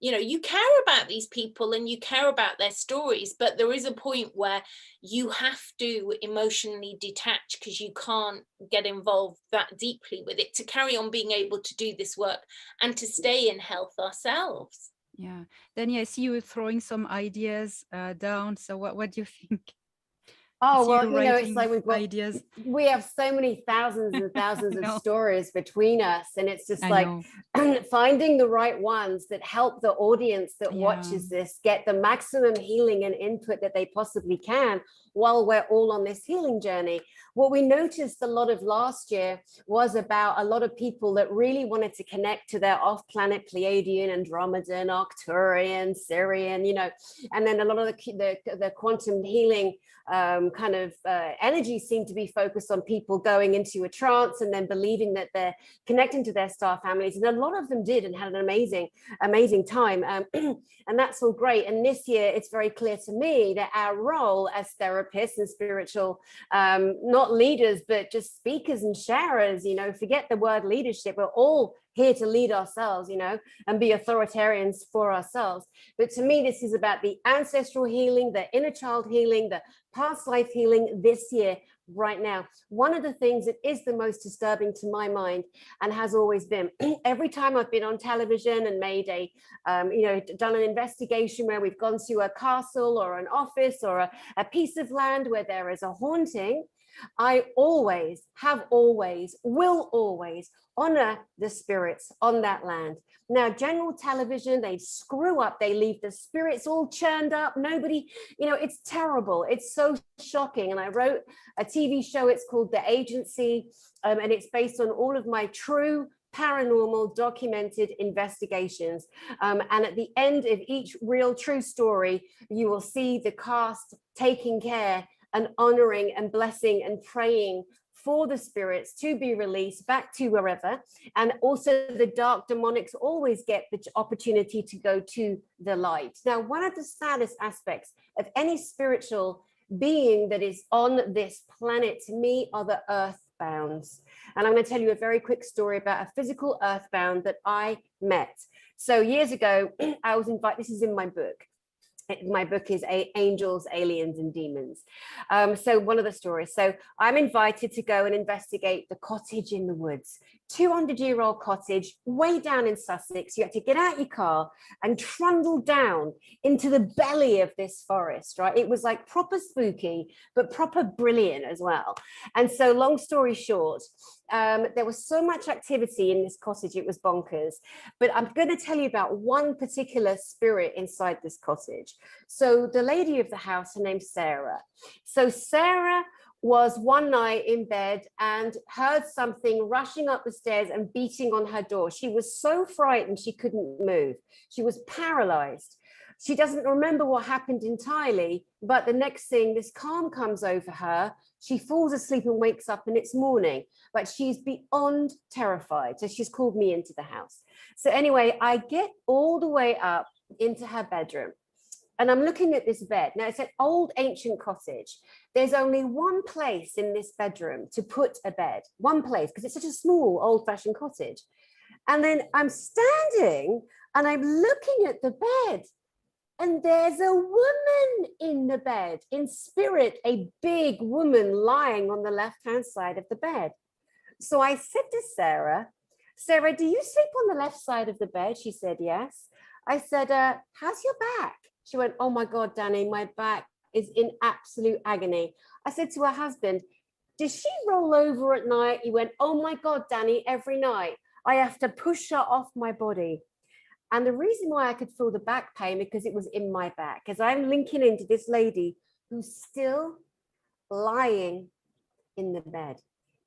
You care about these people and you care about their stories, but there is a point where you have to emotionally detach, because you can't get involved that deeply with it to carry on being able to do this work and to stay in health ourselves. Yeah. Dani, I see you throwing some ideas down. So what do you think? Oh, well, it's like ideas. We have so many thousands and thousands of stories between us, and it's just like finding the right ones that help the audience that watches this get the maximum healing and input that they possibly can while we're all on this healing journey. What we noticed a lot of last year was about a lot of people that really wanted to connect to their off-planet Pleiadian, Andromedan, Arcturian, Syrian, and then a lot of the quantum healing energy seemed to be focused on people going into a trance and then believing that they're connecting to their star families. And a lot of them did and had an amazing time. And that's all great. And this year, it's very clear to me that our role as therapists and spiritual, not leaders, but just speakers and sharers, forget the word leadership. We're all here to lead ourselves, and be authoritarians for ourselves. But to me, this is about the ancestral healing, the inner child healing, the past life healing this year, right now. One of the things that is the most disturbing to my mind, and has always been, every time I've been on television and made a, done an investigation where we've gone to a castle or an office or a piece of land where there is a haunting, I always, have always, will always honor the spirits on that land. Now, general television, they screw up, they leave the spirits all churned up. Nobody, it's terrible. It's so shocking. And I wrote a TV show, it's called The Agency, and it's based on all of my true paranormal documented investigations. And at the end of each real true story, you will see the cast taking care and honoring and blessing and praying for the spirits to be released back to wherever. And also the dark demonics always get the opportunity to go to the light. Now, one of the saddest aspects of any spiritual being that is on this planet to me are the earthbounds. And I'm going to tell you a very quick story about a physical earthbound that I met. So years ago, I was invited, this is in my book. My book is Angels, Aliens and Demons. So one of the stories. So I'm invited to go and investigate the cottage in the woods, 200-year-old cottage way down in Sussex. You had to get out your car and trundle down into the belly of this forest, right? It was like proper spooky, but proper brilliant as well. And so long story short, there was so much activity in this cottage, it was bonkers. But I'm going to tell you about one particular spirit inside this cottage. So the lady of the house, her name's Sarah. So Sarah was one night in bed and heard something rushing up the stairs and beating on her door. She was so frightened she couldn't move. She was paralyzed. She doesn't remember what happened entirely, but the next thing, this calm comes over her. She falls asleep and wakes up and it's morning, but she's beyond terrified. So she's called me into the house. So anyway, I get all the way up into her bedroom and I'm looking at this bed. Now it's an old ancient cottage. There's only one place in this bedroom to put a bed, one place, because it's such a small old fashioned cottage. And then I'm standing and I'm looking at the bed. And there's a woman in the bed, in spirit, a big woman lying on the left-hand side of the bed. So I said to Sarah, Sarah, do you sleep on the left side of the bed? She said, yes. I said, how's your back? She went, oh my God, Dani, my back is in absolute agony. I said to her husband, does she roll over at night? He went, oh my God, Dani, every night I have to push her off my body. And the reason why I could feel the back pain, because it was in my back, because I'm linking into this lady who's still lying in the bed.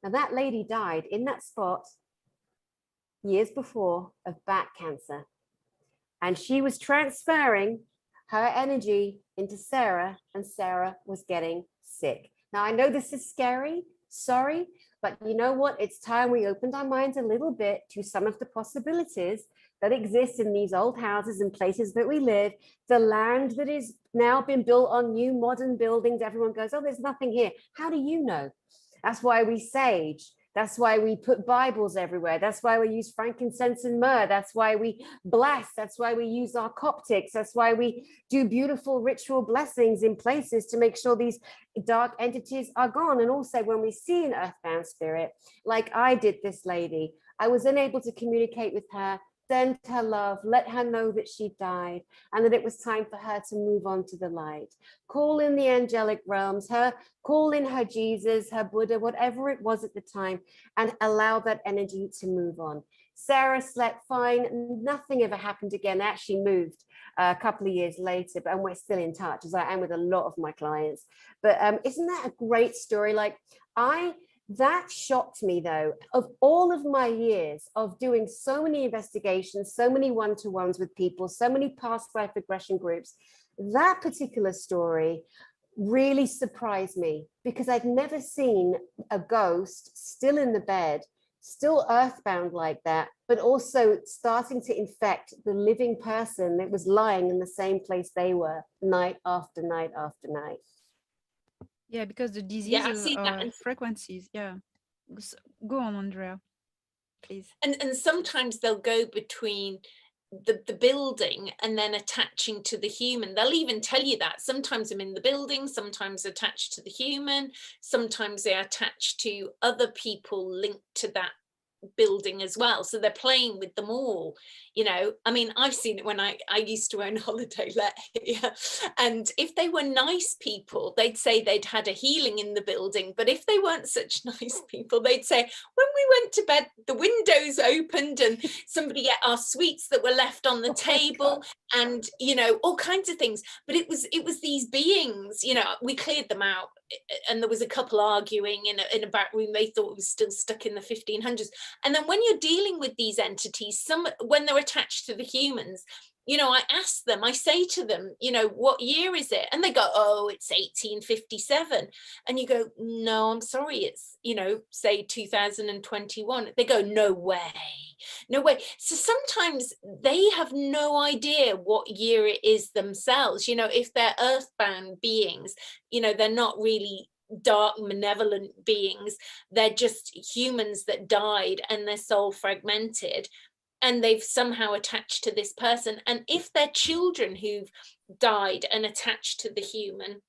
Now that lady died in that spot years before of back cancer. And she was transferring her energy into Sarah, and Sarah was getting sick. Now I know this is scary, sorry, but you know what? It's time we opened our minds a little bit to some of the possibilities that exist in these old houses and places that we live, the land that is now been built on new modern buildings. Everyone goes, oh, there's nothing here. How do you know? That's why we sage. That's why we put Bibles everywhere. That's why we use frankincense and myrrh. That's why we bless. That's why we use our Coptics. That's why we do beautiful ritual blessings in places to make sure these dark entities are gone. And also when we see an earthbound spirit, like I did this lady, I was unable to communicate with her, send her love, let her know that she died and that it was time for her to move on to the light. Call in the angelic realms, call in her Jesus, her Buddha, whatever it was at the time, and allow that energy to move on. Sarah slept fine. Nothing ever happened again. I actually moved a couple of years later, and we're still in touch, as I am with a lot of my clients. But isn't that a great story? That shocked me, though. Of all of my years of doing so many investigations, so many one-to-ones with people, so many past life regression groups, that particular story really surprised me because I'd never seen a ghost still in the bed, still earthbound like that, but also starting to infect the living person that was lying in the same place they were night after night after night. Yeah, because the diseases are frequencies. Yeah. Go on, Andrea, please. And sometimes they'll go between the building and then attaching to the human. They'll even tell you that sometimes I'm in the building, sometimes attached to the human, sometimes they attach to other people linked to that building as well, so they're playing with them all, you know. I mean, I've seen it when I used to own holiday let here, and if they were nice people, they'd say they'd had a healing in the building, but if they weren't such nice people, they'd say when we went to bed the windows opened and somebody ate our sweets that were left on the table, and you know, all kinds of things. But it was these beings, you know. We cleared them out, and there was a couple arguing in a back room. They thought it was still stuck in the 1500s. And then when you're dealing with these entities, when they're attached to the humans, you know, I ask them, I say to them, you know, what year is it? And they go, oh, it's 1857. And you go, no, I'm sorry, it's, you know, say 2021. They go, no way, no way. So sometimes they have no idea what year it is themselves. You know, if they're earthbound beings, you know, they're not really dark malevolent beings, they're just humans that died and their soul fragmented, and they've somehow attached to this person. And if they're children who've died and attached to the human,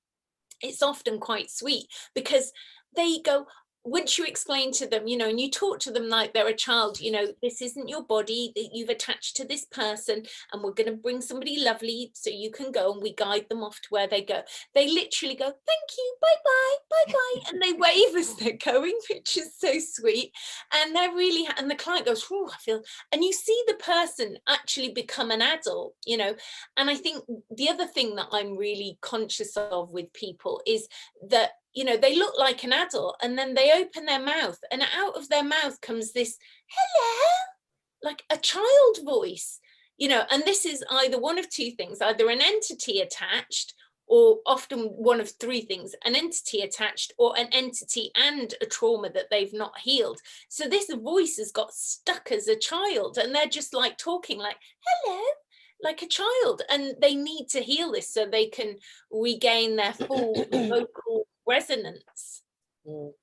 it's often quite sweet, because they go, once you explain to them, you know, and you talk to them like they're a child, you know, this isn't your body, that you've attached to this person, and we're going to bring somebody lovely so you can go, and we guide them off to where they go. They literally go, thank you, bye-bye, bye-bye, and they wave as they're going, which is so sweet. And they're really, and the client goes, oh, I feel, and you see the person actually become an adult, you know. And I think the other thing that I'm really conscious of with people is that, you know, they look like an adult and then they open their mouth and out of their mouth comes this hello, like a child voice, you know. And this is either one of two things, either an entity attached, or often one of three things, an entity attached, or an entity and a trauma that they've not healed. So this voice has got stuck as a child, and they're just like talking like hello, like a child, and they need to heal this so they can regain their full vocal resonance. Can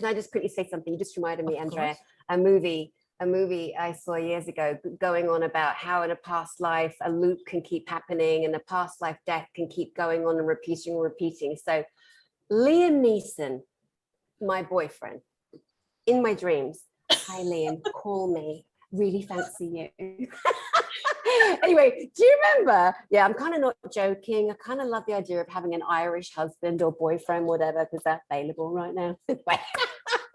I just quickly say something? You just reminded me, Of Andrea, course. a movie I saw years ago going on about how in a past life a loop can keep happening and a past life death can keep going on and repeating. So Liam Neeson, my boyfriend, in my dreams, hi Liam, call me, really fancy you. Anyway, do you remember? Yeah, I'm kind of not joking. I kind of love the idea of having an Irish husband or boyfriend, whatever, because that's available right now.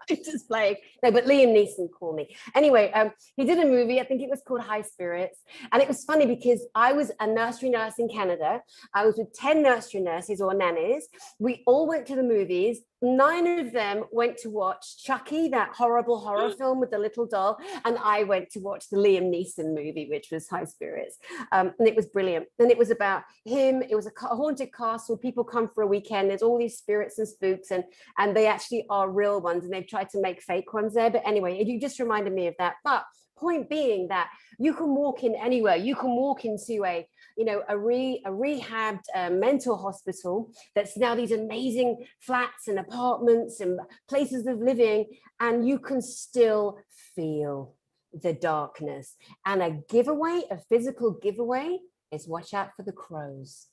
Just playing. No, but Liam Neeson, call me. Anyway, he did a movie, I think it was called High Spirits. And it was funny because I was a nursery nurse in Canada. I was with 10 nursery nurses or nannies. We all went to the movies. 9 of them went to watch Chucky, that horrible horror film with the little doll. And I went to watch the Liam Neeson movie, which was High Spirits. And it was brilliant. And it was about him. It was a haunted castle. People come for a weekend. There's all these spirits and spooks, and they actually are real ones. And they've tried to make fake ones there. But anyway, you just reminded me of that. But point being that you can walk in anywhere. You can walk into a rehabbed mental hospital that's now these amazing flats and apartments and places of living, and you can still feel the darkness. And a giveaway, a physical giveaway, is watch out for the crows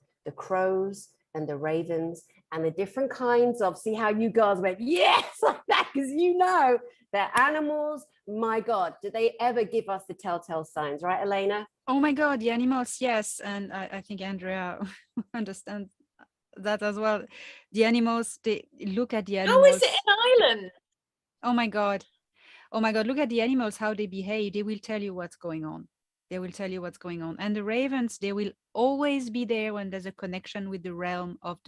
and the ravens and the different kinds of, see how you girls went, yes, like that, because you know they're animals. My God, did they ever give us the telltale signs, right, Elena? Oh my God, the animals, yes. And I think Andrea understands that as well. The animals, they look at the animals. How is it in Ireland? Oh my God. Oh my God, look at the animals, how they behave. They will tell you what's going on. They will tell you what's going on. And the ravens, they will always be there when there's a connection with the realm of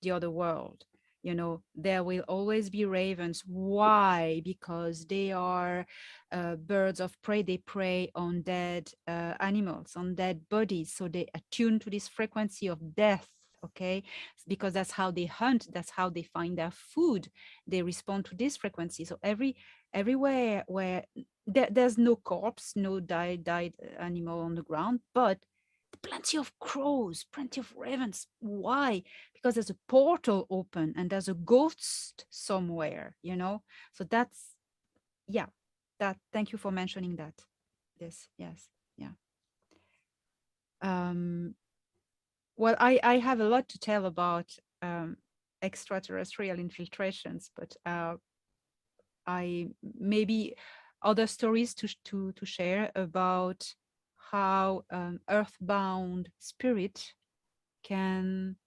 the other world. You know, there will always be ravens. Why? Because they are birds of prey. They prey on dead animals, on dead bodies. So they attune to this frequency of death. Okay, because that's how they hunt. That's how they find their food. They respond to this frequency. So everywhere where there's no corpse, no died animal on the ground, but plenty of crows, plenty of ravens. Why? Because there's a portal open and there's a ghost somewhere, you know. So that's, yeah, that, thank you for mentioning that. Yes, yeah. Well, I have a lot to tell about extraterrestrial infiltrations, but I maybe other stories to share about how earthbound spirit can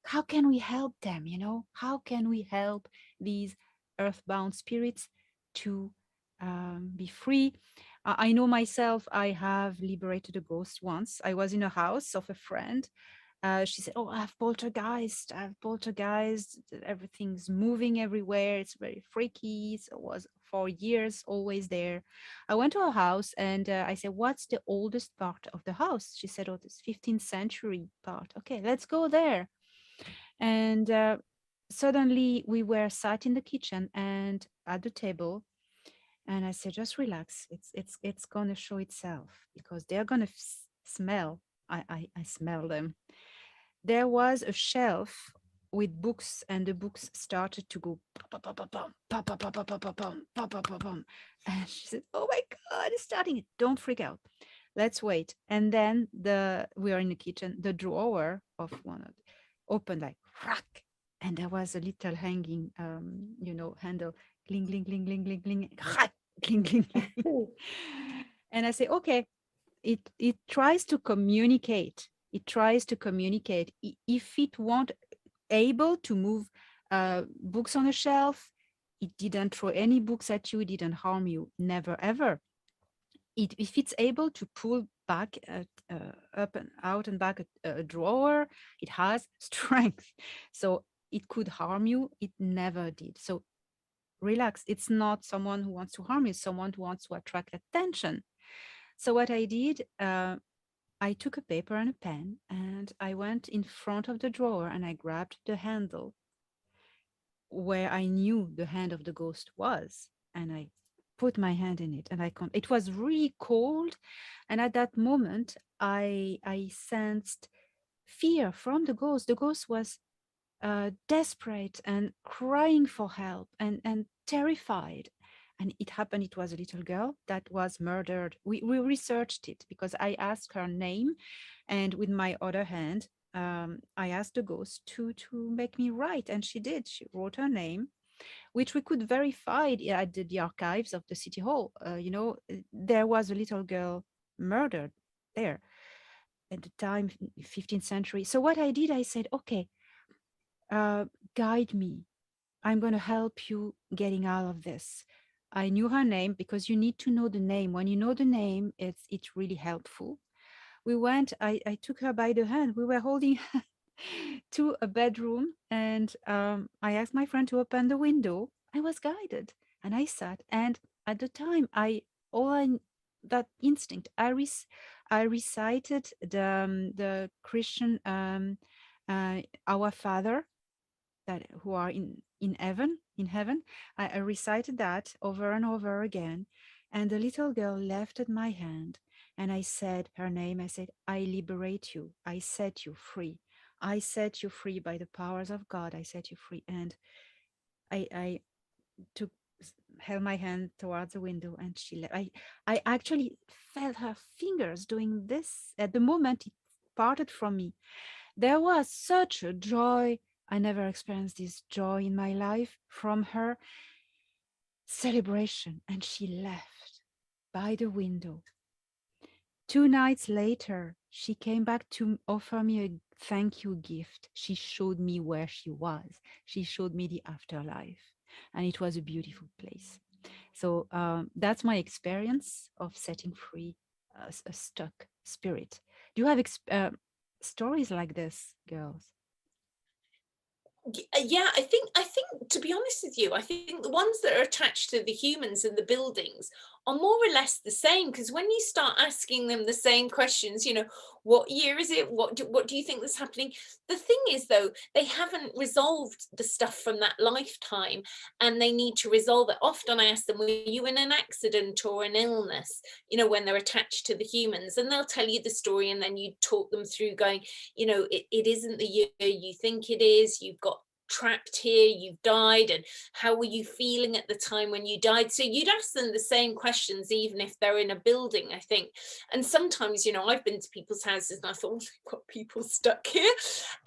how can we help them, you know, how can we help these earthbound spirits to be free. I know myself, I have liberated a ghost once. I was in a house of a friend. She said, "Oh, I have poltergeist. I have poltergeist. Everything's moving everywhere. It's very freaky." So it was for years always there. I went to her house and I said, "What's the oldest part of the house?" She said, "Oh, this 15th century part." Okay, let's go there. And suddenly we were sat in the kitchen and at the table, and I said, "Just relax. It's gonna show itself because they're gonna smell." I smell them. There was a shelf with books, and the books started to go pum, pum, pum, pum, pum, pum, pum, pum, pum, pum, pum, pum, pum, pum, pum. And she said, "Oh my God, it's starting. Don't freak out. Let's wait." And then we are in the kitchen. The drawer of one of opened like crack, and there was a little hanging, handle. Gling, gling, gling, gling, gling, gling, crack, gling, gling, gling. And I say, okay, it tries to communicate. It tries to communicate. If it won't able to move books on a shelf, it didn't throw any books at you, it didn't harm you, never ever. If it's able to pull back up and out and back a drawer, it has strength. So it could harm you, it never did. So relax, it's not someone who wants to harm you, it's someone who wants to attract attention. So what I did, I took a paper and a pen and I went in front of the drawer and I grabbed the handle where I knew the hand of the ghost was, and I put my hand in it, and it was really cold, and at that moment I sensed fear from the ghost. The ghost was desperate and crying for help and terrified. And it happened, it was a little girl that was murdered. We researched it because I asked her name, and with my other hand, I asked the ghost to make me write, and she did. She wrote her name, which we could verify at the archives of the city hall. There was a little girl murdered there at the time, 15th century. So what I did, I said, okay, guide me. I'm going to help you getting out of this. I knew her name because you need to know the name. When you know the name, it's really helpful. We went, I took her by the hand. We were holding to a bedroom, and I asked my friend to open the window. I was guided and I sat. And at the time, that instinct, I recited the Christian Our Father, that who are in heaven. I recited that over and over again, and the little girl lifted my hand, and I said her name. I said, "I liberate you. I set you free. I set you free by the powers of God. I set you free." And I took held my hand towards the window, and I actually felt her fingers doing this. At the moment, it parted from me. There was such a joy. I never experienced this joy in my life from her celebration. And she left by the window. 2 nights later, she came back to offer me a thank you gift. She showed me where she was. She showed me the afterlife. And it was a beautiful place. So that's my experience of setting free a stuck spirit. Do you have stories like this, girls? Yeah, I think to be honest with you, I think the ones that are attached to the humans and the buildings are more or less the same, because when you start asking them the same questions, what year is it, what do you think is happening? The thing is, though, they haven't resolved the stuff from that lifetime, and they need to resolve it. Often I ask them, were you in an accident or an illness, when they're attached to the humans, and they'll tell you the story, and then you talk them through going, it isn't the year you think it is. You've got trapped here, you've died, and how were you feeling at the time when you died? So you'd ask them the same questions, even if they're in a building, I think. And sometimes, you know, I've been to people's houses and I thought, oh, they've got people stuck here.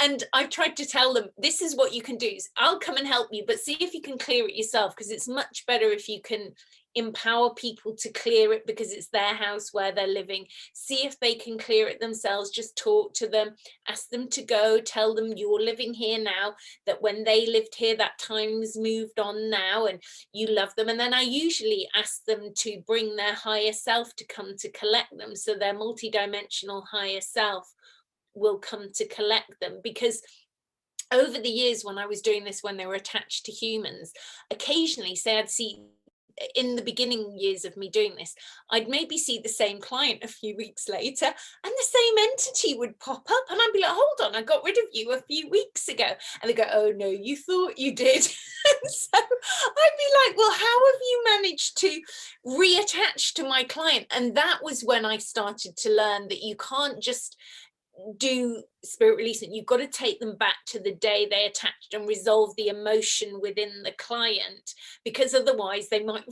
And I've tried to tell them, this is what you can do. I'll come and help you, but see if you can clear it yourself, because it's much better if you can empower people to clear it, because it's their house where they're living. See if they can clear it themselves. Just talk to them, ask them to go, tell them you're living here now, that when they lived here, that time's moved on now, and you love them. And then I usually ask them to bring their higher self to come to collect them, so their multidimensional higher self will come to collect them. Because over the years, when I was doing this, when they were attached to humans, occasionally, say I'd see, in the beginning years of me doing this, I'd maybe see the same client a few weeks later, and the same entity would pop up, and I'd be like, hold on, I got rid of you a few weeks ago. And they go, oh no, you thought you did. And so I'd be like, well, how have you managed to reattach to my client? And that was when I started to learn that you can't just do spirit releasing. You've got to take them back to the day they attached and resolve the emotion within the client, because otherwise they might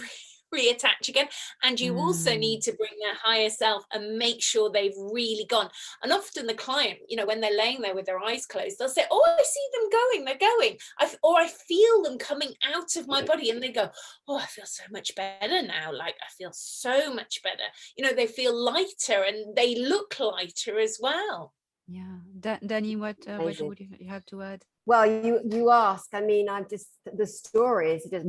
reattach again. And you also need to bring their higher self and make sure they've really gone. And often the client, you know, when they're laying there with their eyes closed, they'll say, oh, I see them going, they're going, or I feel them coming out of my body, and they go, oh, I feel so much better now, like I feel so much better. You know, they feel lighter and they look lighter as well. Yeah, Dani, what would you have to add? Well, you ask. I mean, I'm just, the stories. Just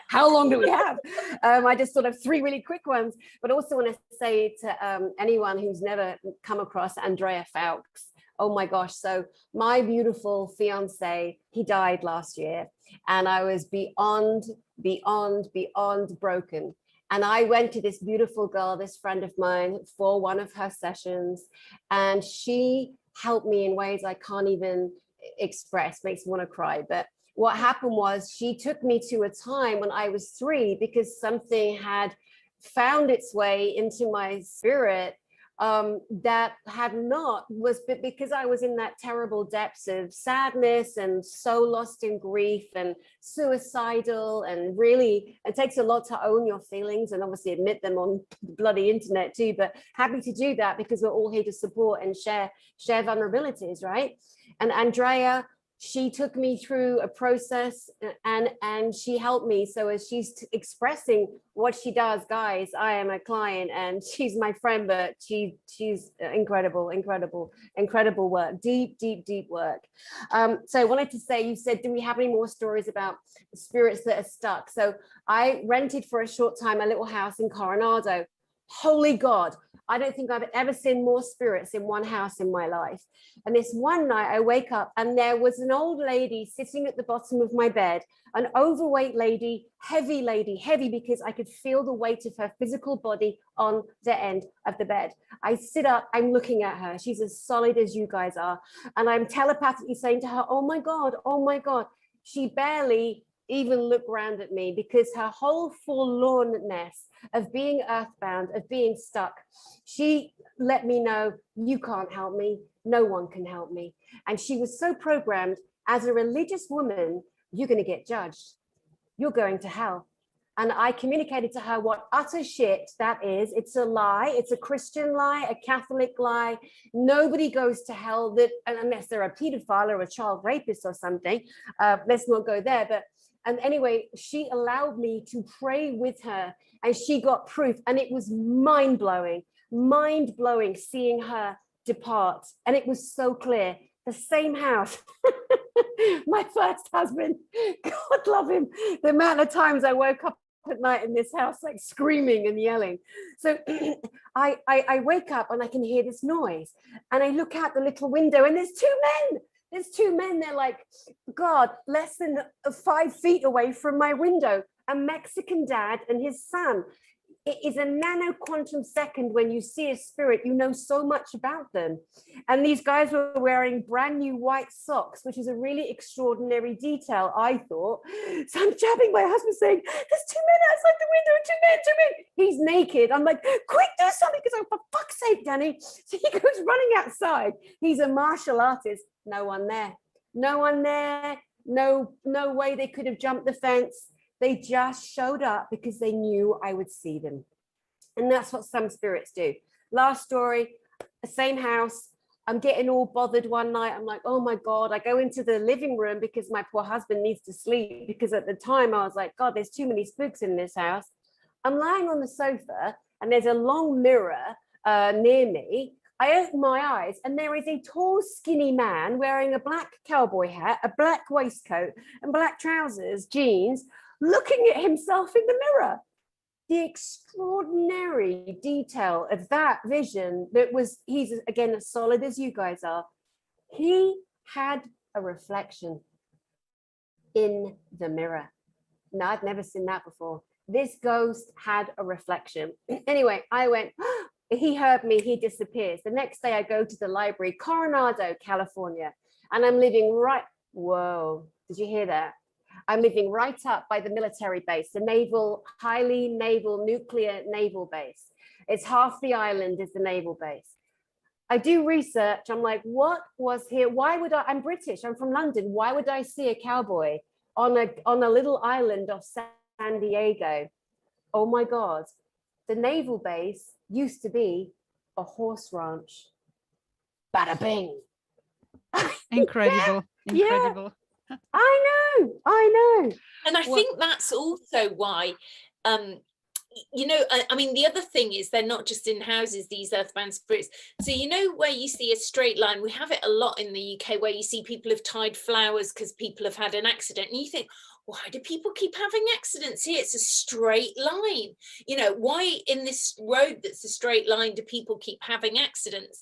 how long do we have? I just thought of 3 really quick ones, but also want to say to anyone who's never come across Andrea Foulkes. Oh my gosh! So my beautiful fiance, he died last year, and I was beyond broken. And I went to this beautiful girl, this friend of mine, for one of her sessions, and she helped me in ways I can't even express. Makes me want to cry. But what happened was, she took me to a time when I was 3, because something had found its way into my spirit that had not, was because I was in that terrible depths of sadness and so lost in grief and suicidal, and really it takes a lot to own your feelings and obviously admit them on the bloody internet too, but happy to do that because we're all here to support and share vulnerabilities, right? And Andrea, she took me through a process, and she helped me. So as she's expressing what she does, guys, I am a client and she's my friend, but she's incredible work, deep work. So I wanted to say, you said, do we have any more stories about spirits that are stuck? So I rented for a short time a little house in Coronado. Holy God, I don't think I've ever seen more spirits in one house in my life. And this one night I wake up and there was an old lady sitting at the bottom of my bed, an overweight lady, heavy because I could feel the weight of her physical body on the end of the bed. I sit up, I'm looking at her. She's as solid as you guys are. And I'm telepathically saying to her, oh my God. She barely even looked round at me because her whole forlornness of being earthbound, of being stuck, she let me know, you can't help me, no one can help me. And she was so programmed, as a religious woman, you're going to get judged, you're going to hell. And I communicated to her what utter shit that is. It's a lie. It's a Christian lie, a Catholic lie. Nobody goes to hell unless they're a pedophile or a child rapist or something. Let's not go there. And anyway, she allowed me to pray with her, and she got proof. And it was mind-blowing seeing her depart. And it was so clear. The same house. My first husband, God love him. The amount of times I woke up at night in this house, like screaming and yelling. So I wake up and I can hear this noise. And I look out the little window and there's 2 men. There's 2 men, they're like, God, less than 5 feet away from my window, a Mexican dad and his son. It is a nano quantum second when you see a spirit, you know so much about them. And these guys were wearing brand new white socks, which is a really extraordinary detail, I thought. So I'm jabbing my husband saying, there's 2 men outside the window, 2 men. He's naked. I'm like, quick, do something. Because, oh, for fuck's sake, Dani. So he goes running outside. He's a martial artist. No one there. No one there, no way they could have jumped the fence. They just showed up because they knew I would see them. And that's what some spirits do. Last story, same house. I'm getting all bothered one night. I'm like, oh my God, I go into the living room because my poor husband needs to sleep, because at the time I was like, God, there's too many spooks in this house. I'm lying on the sofa and there's a long mirror near me. I open my eyes and there is a tall, skinny man wearing a black cowboy hat, a black waistcoat and black trousers, jeans, looking at himself in the mirror. The extraordinary detail of that vision, he's again as solid as you guys are. He had a reflection in the mirror. No, I'd never seen that before. This ghost had a reflection. Anyway, I went, he heard me, he disappears. The next day I go to the library, Coronado, California, and I'm living right, whoa, did you hear that? I'm living right up by the military base, the highly naval, nuclear naval base. It's half the island is the naval base. I do research. I'm like, what was here? Why would I'm British, I'm from London. Why would I see a cowboy on a little island off San Diego? Oh my God. The naval base used to be a horse ranch. Bada bing. Incredible. Yeah. Incredible. I know. And I think that's also why, you know, I mean, the other thing is they're not just in houses, these earthbound spirits. So, you know, where you see a straight line, we have it a lot in the UK where you see people have tied flowers because people have had an accident. And you think, why do people keep having accidents here? It's a straight line. You know, why in this road that's a straight line do people keep having accidents?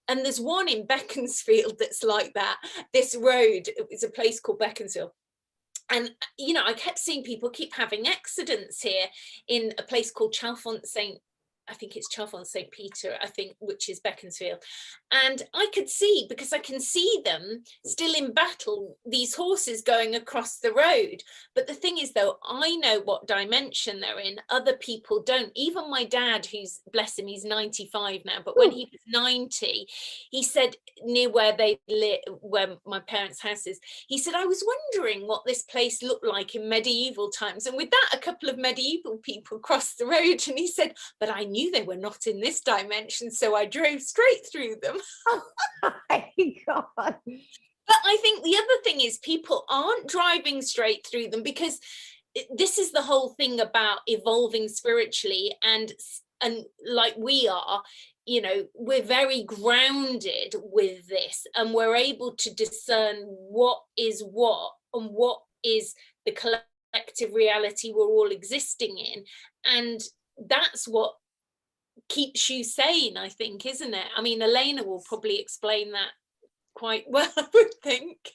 And there's one in Beaconsfield that's like that. This road is a place called Beaconsfield. And, you know, I kept seeing people keep having accidents here in a place called Chalfont St. Peter, I think, which is Beaconsfield. And I could see, because I can see them still in battle, these horses going across the road. But the thing is, though, I know what dimension they're in. Other people don't. Even my dad, who's, bless him, he's 95 now, but when he was 90, he said, near where they live, where my parents' house is, he said, I was wondering what this place looked like in medieval times. And with that, a couple of medieval people crossed the road. And he said, but I knew they were not in this dimension, so I drove straight through them. Oh my God. But I think the other thing is people aren't driving straight through them, because this is the whole thing about evolving spiritually, and like we are, you know, we're very grounded with this, and we're able to discern what is what and what is the collective reality we're all existing in. And that's what keeps you sane, I think, isn't it? I mean, Elena will probably explain that quite well, I would think.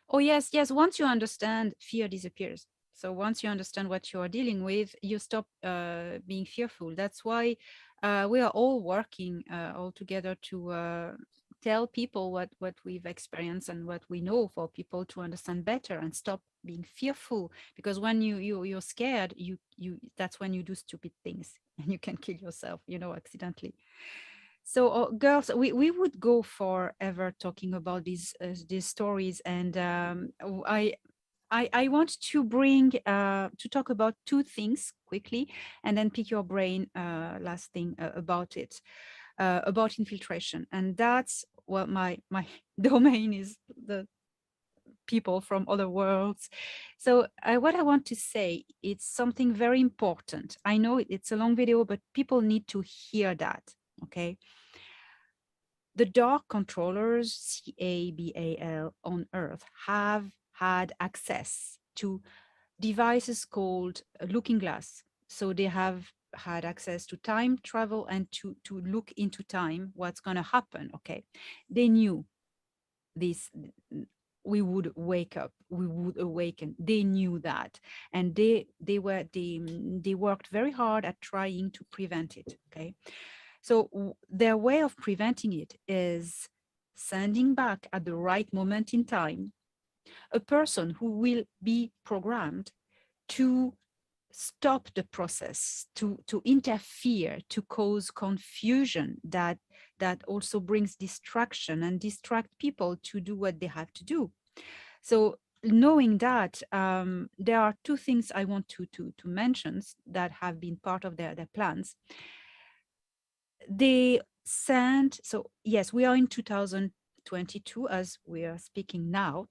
Oh, yes. Once you understand, fear disappears. So once you understand what you are dealing with, you stop being fearful. That's why we are all working all together to tell people what we've experienced and what we know, for people to understand better and stop being fearful. Because when you're scared, you that's when you do stupid things and you can kill yourself, you know, accidentally. So girls, we would go forever talking about these stories, and I want to bring to talk about two things quickly, and then pick your brain last thing about it, about infiltration. And that's what my domain is, the people from other worlds. So what I want to say, it's something very important. I know it's a long video, but people need to hear that, okay? The dark controllers, CABAL, on Earth have had access to devices called looking glass. So they have had access to time travel and to look into time, what's going to happen, okay? They knew this, we would wake up, we would awaken. They knew that, and they worked very hard at trying to prevent it, okay? So their way of preventing it is sending back at the right moment in time a person who will be programmed to stop the process, to interfere, to cause confusion that also brings distraction and distract people to do what they have to do. So knowing that, there are two things I want to mention that have been part of their plans. They sent, so yes, we are in 2022 as we are speaking now.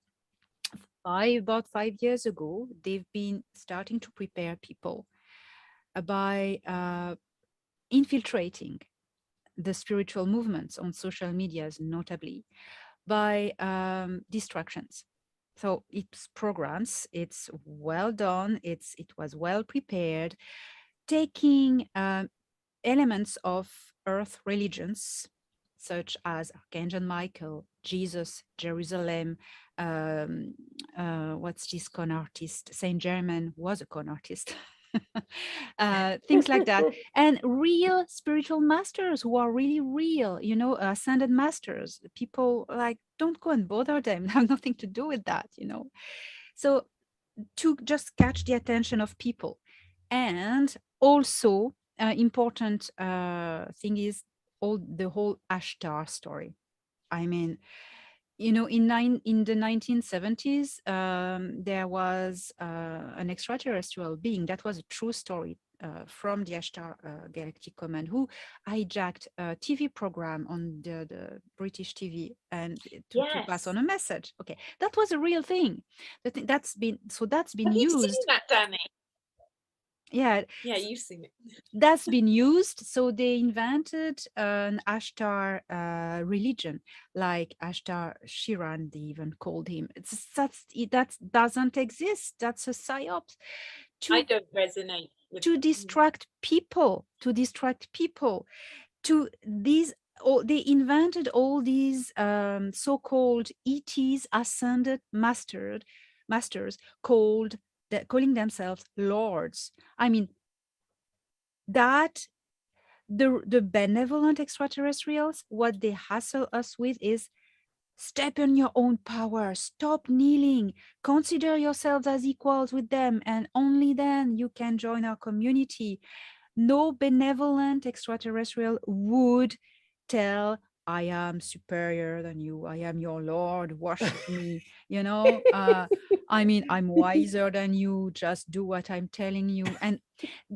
About 5 years ago, they've been starting to prepare people by infiltrating the spiritual movements on social medias, notably by distractions. So it's programs, it's well done, it was well prepared, taking elements of earth religions such as Archangel Michael, Jesus, Jerusalem, what's this con artist? Saint Germain was a con artist. Things like that, and real spiritual masters who are really real, ascended masters. People like, don't go and bother them, have nothing to do with that, so to just catch the attention of people. And also important thing is the whole Ashtar story. I mean, in the 1970s, there was an extraterrestrial being that was a true story from the Ashtar Galactic Command, who hijacked a TV program on the British TV and to pass on a message. Okay, that was a real thing. That's been Have you seen used. that, Dani? Yeah, you've seen it. That's been used. So they invented an Ashtar religion, like Ashtar Shiran, they even called him. That doesn't exist. That's a psyops. I don't resonate with to distract people, to these. They invented all these so-called ETs, ascended masters, calling themselves lords. I mean, that the benevolent extraterrestrials, what they hassle us with is step in your own power, stop kneeling, consider yourselves as equals with them, and only then you can join our community. No benevolent extraterrestrial would tell, I am superior than you, I am your lord, worship me, I mean, I'm wiser than you, just do what I'm telling you. And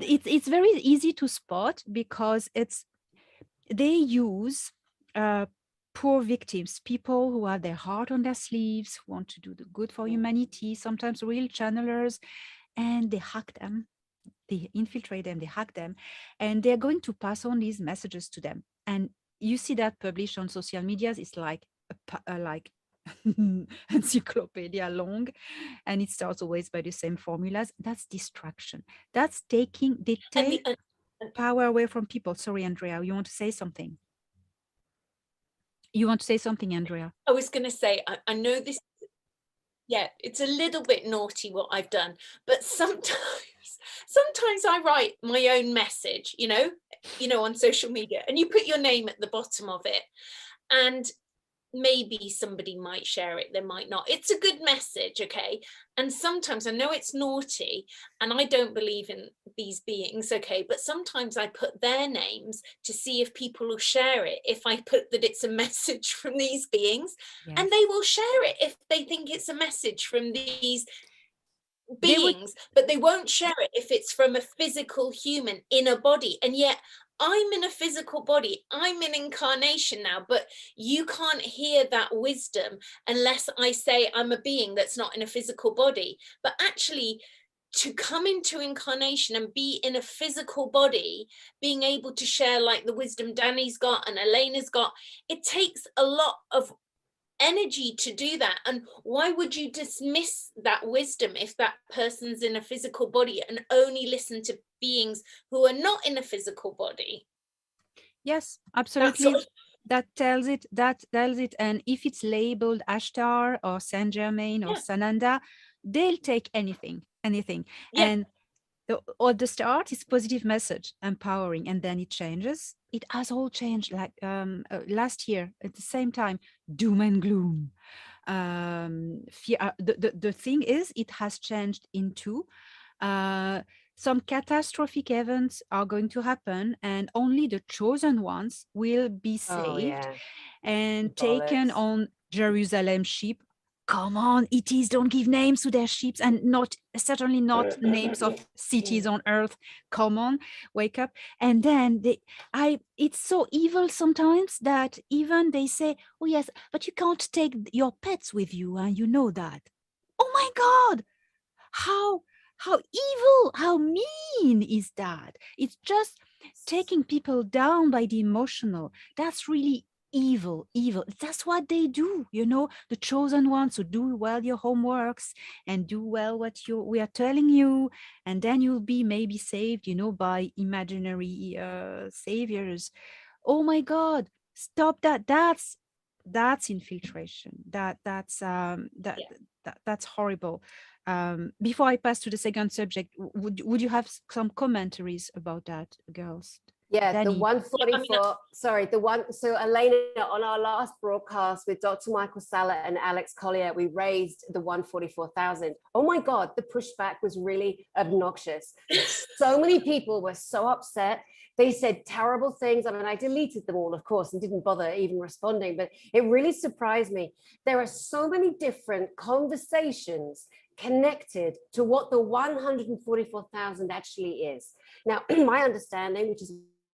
it's very easy to spot because they use poor victims, people who have their heart on their sleeves, who want to do the good for humanity, sometimes real channelers, and they hack them. They infiltrate them, they hack them, and they're going to pass on these messages to them. And you see that published on social medias. It's like like encyclopedia long, and it starts always by the same formulas. That's distraction. That's they take power away from people. Sorry, Andrea, you want to say something? Andrea? I was going to say, I know this. Yeah, it's a little bit naughty what I've done, but sometimes I write my own message, on social media, and you put your name at the bottom of it, and maybe somebody might share it, they might not. It's a good message, okay? And sometimes I know it's naughty and I don't believe in these beings, okay, but sometimes I put their names to see if people will share it, if I put that it's a message from these beings. Yes. And they will share it if they think it's a message from these beings, but they won't share it if it's from a physical human in a body. And yet I'm in a physical body, I'm in incarnation now, but you can't hear that wisdom unless I say I'm a being that's not in a physical body. But actually, to come into incarnation and be in a physical body, being able to share like the wisdom Dani's got and Elena's got, it takes a lot of energy to do that. And why would you dismiss that wisdom if that person's in a physical body and only listen to beings who are not in a physical body? Yes, absolutely. That tells it. And if it's labeled Ashtar or Saint Germain or Sananda, they'll take anything. And at the start is positive message, empowering, and then it changes. It has all changed. Like last year at the same time, doom and gloom. Fear. The thing is, it has changed into some catastrophic events are going to happen, and only the chosen ones will be saved and taken on Jerusalem ship. come on, ETs don't give names to their ships, and certainly not names of cities on Earth. Come on, wake up. And then it's so evil sometimes that even they say, oh yes, but you can't take your pets with you, and you know that. Oh my God, how evil, how mean is that? It's just taking people down by the emotional. That's really evil. That's what they do, the chosen ones who do well your homeworks and do well what we are telling you, and then you'll be maybe saved, by imaginary saviors. Oh my God, stop that. That's infiltration. That's horrible. Before I pass to the second subject, would you have some commentaries about that, girls? Yeah, Dani. the 144, so Elena, on our last broadcast with Dr. Michael Saller and Alex Collier, we raised the 144,000. Oh my God, the pushback was really obnoxious. So many people were so upset. They said terrible things. I mean, I deleted them all, of course, and didn't bother even responding, but it really surprised me. There are so many different conversations connected to what the 144,000 actually is. Now, my understanding, which is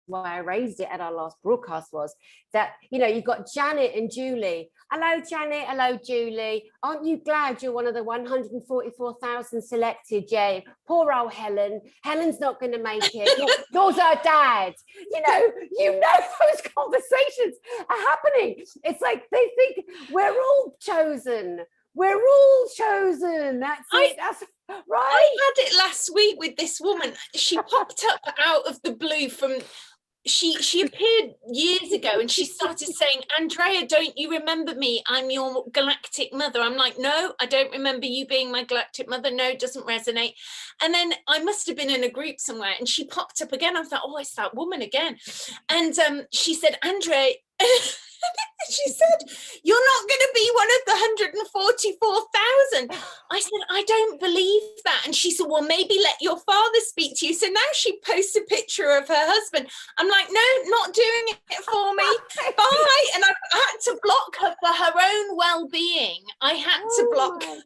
why I raised it at our last broadcast, was that, you've got Janet and Julie. Hello, Janet. Hello, Julie. Aren't you glad you're one of the 144,000 selected, Jay? Poor old Helen. Helen's not going to make it. Yours her dad. Those conversations are happening. It's like they think we're all chosen. We're all chosen. That's it. That's right. I had it last week with this woman. She popped up out of the blue from... She appeared years ago, and she started saying, Andrea, don't you remember me? I'm your galactic mother. I'm like, no, I don't remember you being my galactic mother. No, it doesn't resonate. And then I must have been in a group somewhere, and she popped up again. I thought, oh, it's that woman again. And she said, Andrea, she said, you're not going to be one of the 144,000. I said, I don't believe that. And she said, well, maybe let your father speak to you. So now she posts a picture of her husband. I'm like, no, not doing it for me. Bye. And I had to block her for her own well-being. I had to block her.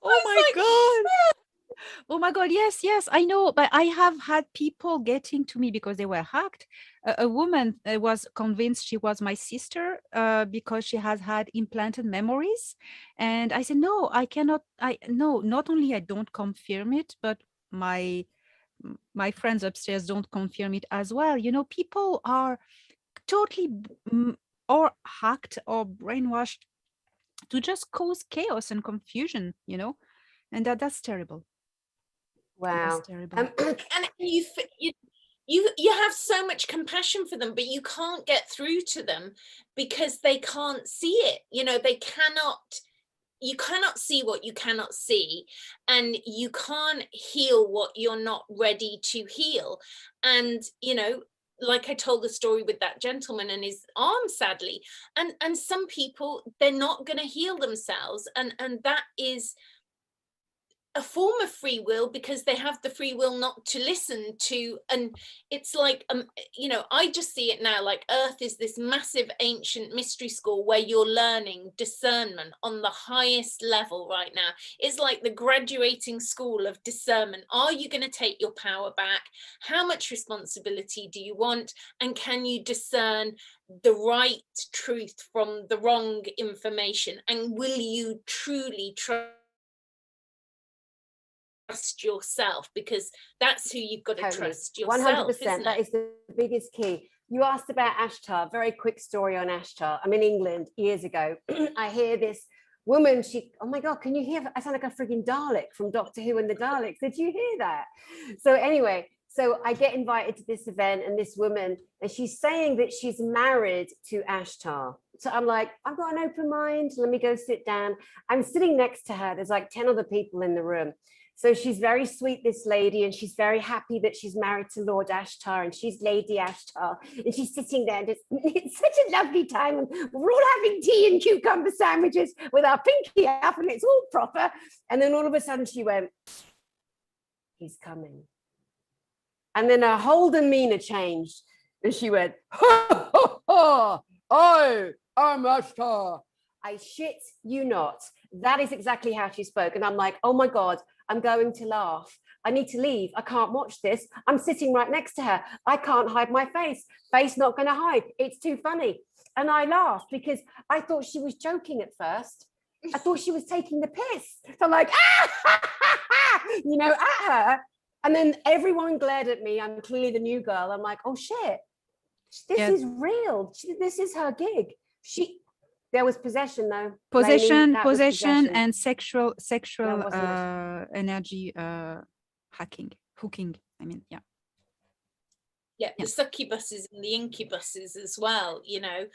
Oh my God. Oh my God, yes, I know. But I have had people getting to me because they were hacked. A woman was convinced she was my sister because she has had implanted memories. And I said, no, I cannot. Not only I don't confirm it, but my friends upstairs don't confirm it as well. People are totally or hacked or brainwashed to just cause chaos and confusion, and that's terrible. Wow. And you have so much compassion for them, but you can't get through to them because they can't see it. You cannot see what you cannot see, and you can't heal what you're not ready to heal. And like I told the story with that gentleman and his arm, sadly, and some people, they're not going to heal themselves, and that is a form of free will because they have the free will not to listen to. And it's like I just see it now like Earth is this massive ancient mystery school where you're learning discernment on the highest level right now. It's like the graduating school of discernment. Are you going to take your power back? How much responsibility do you want? And can you discern the right truth from the wrong information? And will you truly trust yourself? Because that's who you've got to trust yourself. 100%. That is the biggest key. You asked about Ashtar. Very quick story on Ashtar. I'm in England years ago. I hear this woman. Oh my God, can you hear? I sound like a frigging Dalek from Doctor Who and the Daleks. Did you hear that? So anyway, so I get invited to this event, and this woman, and she's saying that she's married to Ashtar. So I'm like, I've got an open mind. Let me go sit down. I'm sitting next to her. There's like 10 other people in the room. So she's very sweet, this lady, and she's very happy that she's married to Lord Ashtar, and she's Lady Ashtar, and she's sitting there, and it's such a lovely time, and we're all having tea and cucumber sandwiches with our pinky up, and it's all proper. And then all of a sudden she went, he's coming. And then her whole demeanor changed, and she went, ha, ha, ha, I am Ashtar. I shit you not. That is exactly how she spoke. And I'm like, oh my God, I'm going to laugh. I need to leave. I can't watch this. I'm sitting right next to her. I can't hide my face. Face not going to hide. It's too funny. And I laughed because I thought she was joking at first. I thought she was taking the piss. So I'm like, you know, at her. And then everyone glared at me. I'm clearly the new girl. I'm like, oh shit, this is real. This is her gig. There was possession though. Possession, Lainey, possession, and sexual energy hooking. I mean, yeah, the succubuses and the incubuses as well, you know,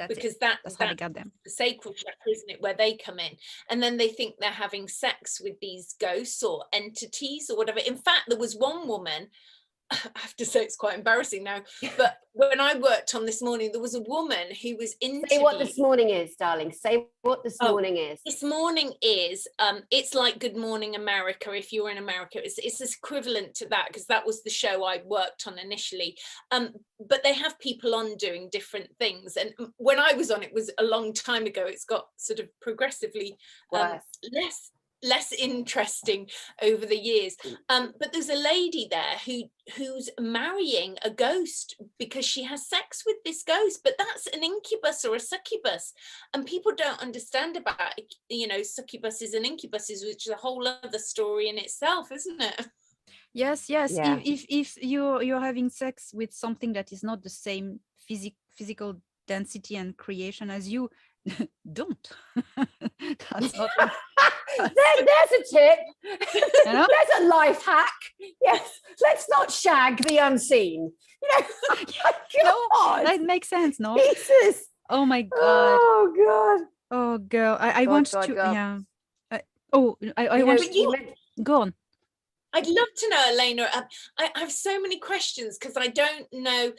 because that's how they got them. The sacral chakra, isn't it, where they come in, and then they think they're having sex with these ghosts or entities or whatever. In fact, there was one woman, I have to say it's quite embarrassing now, but when I worked on This Morning, there was a woman who was interviewed. Say what This Morning is, darling. Say what This Morning is. This Morning is, it's like Good Morning America if you're in America. It's equivalent to that, because that was the show I worked on initially. But they have people on doing different things. And when I was on, it was a long time ago. It's got sort of progressively less interesting over the years, but there's a lady there who's marrying a ghost because she has sex with this ghost, but that's an incubus or a succubus, and people don't understand about, you know, succubuses and incubuses, which is a whole other story in itself, isn't it? Yes. Yeah. If you're having sex with something that is not the same physical density and creation as you, don't. That's not there's a tip. You know? There's a life hack. Yes, let's not shag the unseen. You know, that makes sense. No, Jesus. Oh my God. Oh God. Oh girl, I want to. Yeah. I want to. Go on. I'd love to know, Elena. I have so many questions because I don't know.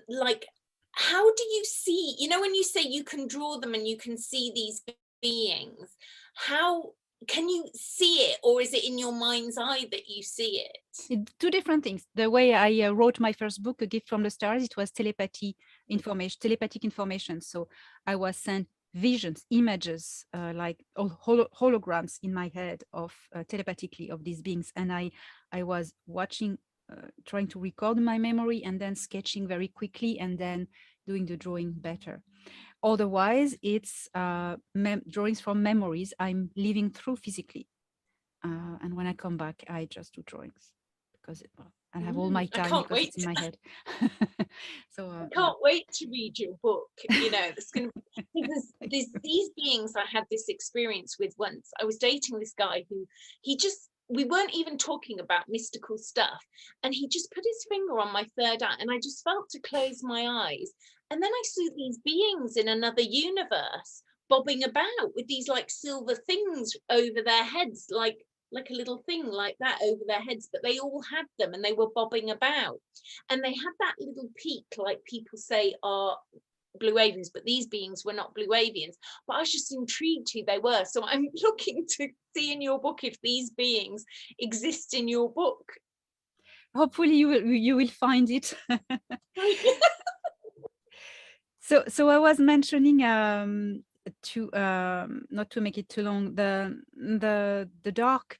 Like, how do you see? You know, when you say you can draw them and you can see these beings, how can you see it, or is it in your mind's eye that you see it? Two different things. The way I wrote my first book, A Gift from the Stars, it was telepathic information. So I was sent visions, images, like holograms in my head of telepathically of these beings, and I was watching, trying to record my memory and then sketching very quickly and then doing the drawing better. Otherwise, it's drawings from memories I'm living through physically. And when I come back, I just do drawings because I have all my time because it's in my head. So I can't wait to read your book. You know, it's going to be these beings. I had this experience with once. I was dating this guy who we weren't even talking about mystical stuff, and he just put his finger on my third eye, and I just felt to close my eyes. And then I saw these beings in another universe bobbing about with these like silver things over their heads, like a little thing like that over their heads, but they all had them and they were bobbing about. And they had that little peak, like people say are blue avians, but these beings were not blue avians. But I was just intrigued who they were. So I'm looking to see in your book if these beings exist in your book. Hopefully you will find it. So I was mentioning to not to make it too long, the dark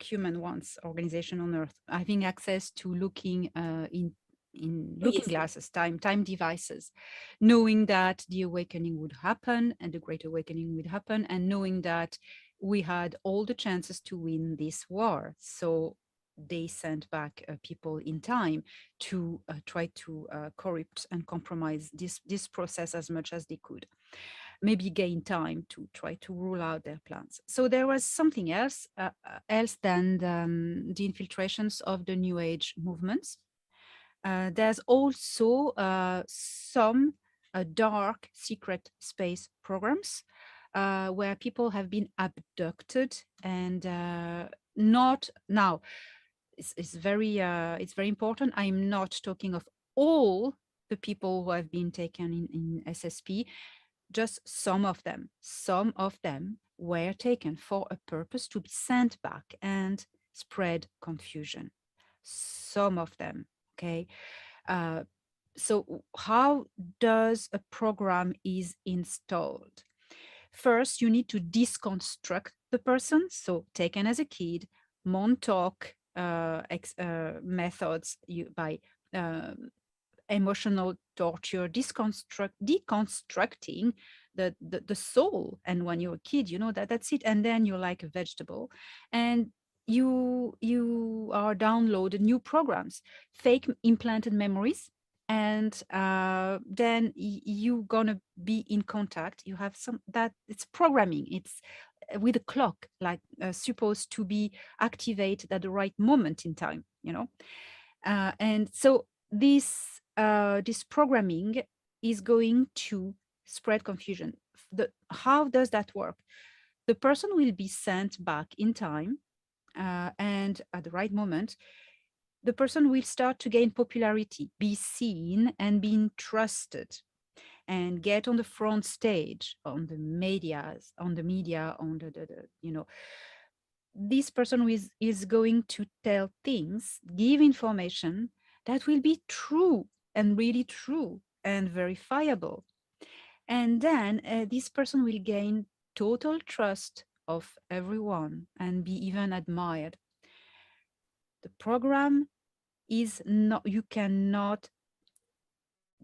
human ones organization on Earth having access to looking in looking glasses, time devices, knowing that the awakening would happen and the great awakening would happen, and knowing that we had all the chances to win this war. So they sent back people in time to try to corrupt and compromise this process as much as they could, maybe gain time to try to rule out their plans. So there was something else than the infiltrations of the New Age movements. There's also some dark secret space programs where people have been abducted and not now. It's very important. I'm not talking of all the people who have been taken in SSP, just some of them. Some of them were taken for a purpose to be sent back and spread confusion. Some of them, okay? So how does a program is installed? First, you need to deconstruct the person. So taken as a kid, Montauk methods by emotional torture, deconstructing the soul. And when you're a kid, you know that's it. And then you're like a vegetable, and you are downloaded new programs, fake implanted memories, and then you gonna be in contact. You have some that it's programming. It's with a clock, like supposed to be activated at the right moment in time. And so this programming is going to spread confusion. How does that work? The person will be sent back in time, and at the right moment, the person will start to gain popularity, be seen, and being trusted, and get on the front stage, on the medias, on the media, on the this person is going to tell things, give information that will be true and really true and verifiable. And then this person will gain total trust of everyone and be even admired. The program is not, you cannot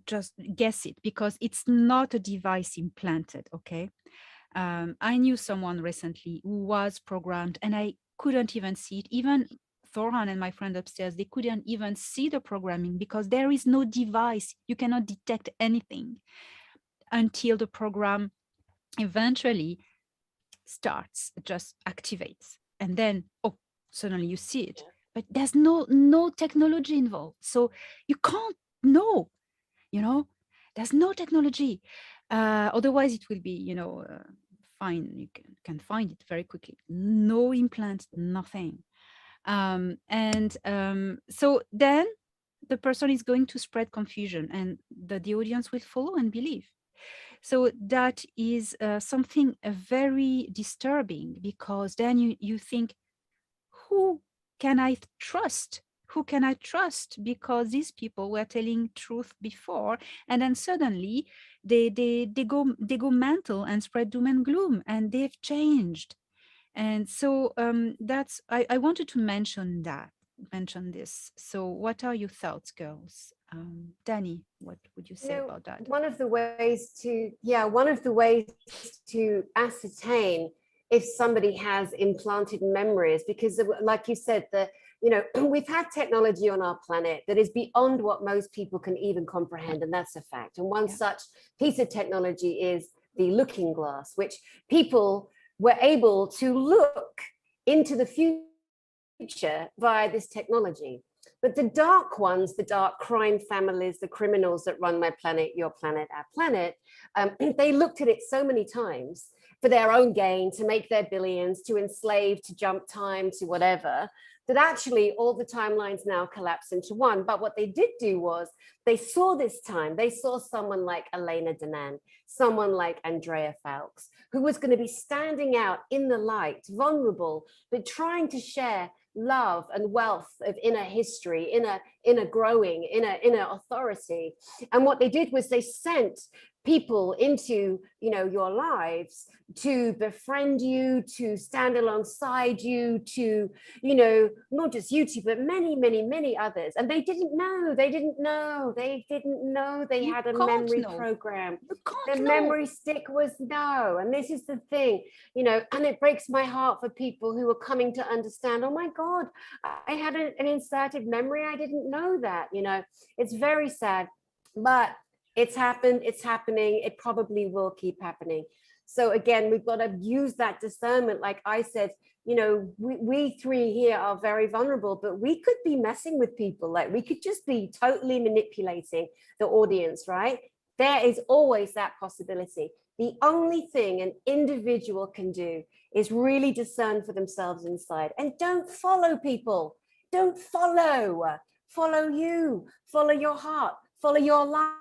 just guess it because it's not a device implanted, okay? I knew someone recently who was programmed and I couldn't even see it. Even Thoran and my friend upstairs, they couldn't even see the programming because there is no device. You cannot detect anything until the program eventually starts, just activates. And then, oh, suddenly you see it. But there's no technology involved. So you can't know, there's no technology. Otherwise it will be, fine. You can find it very quickly. No implant, nothing. So then the person is going to spread confusion and the audience will follow and believe. So that is something very disturbing because then you think, who can I trust? Who can I trust? Because these people were telling truth before, and then suddenly they go mental and spread doom and gloom, and they've changed. And so that's I wanted to mention this. So what are your thoughts, girls? Dani, what would you say about that? One of the ways to ascertain if somebody has implanted memories, because like you said, we've had technology on our planet that is beyond what most people can even comprehend, and that's a fact. And one such piece of technology is the looking glass, which people were able to look into the future via this technology. But the dark ones, the dark crime families, the criminals that run my planet, your planet, our planet, they looked at it so many times for their own gain, to make their billions, to enslave, to jump time, to whatever, that actually all the timelines now collapse into one. But what they did do was they saw this time, they saw someone like Elena Danaan, someone like Andrea Foulkes, who was going to be standing out in the light, vulnerable, but trying to share love and wealth of inner history, inner growing, inner authority. And what they did was they sent people into your lives to befriend you, to stand alongside you, to not just you two, but many others. And they didn't know they had a memory program. The memory stick was no. And this is the thing, and it breaks my heart for people who are coming to understand, oh my God, I had an inserted memory, I didn't know that. It's very sad, but it's happened, it's happening, it probably will keep happening. So again, we've got to use that discernment. Like I said, we three here are very vulnerable, but we could be messing with people. Like we could just be totally manipulating the audience, right? There is always that possibility. The only thing an individual can do is really discern for themselves inside, and don't follow people. Don't follow you, follow your heart, follow your light.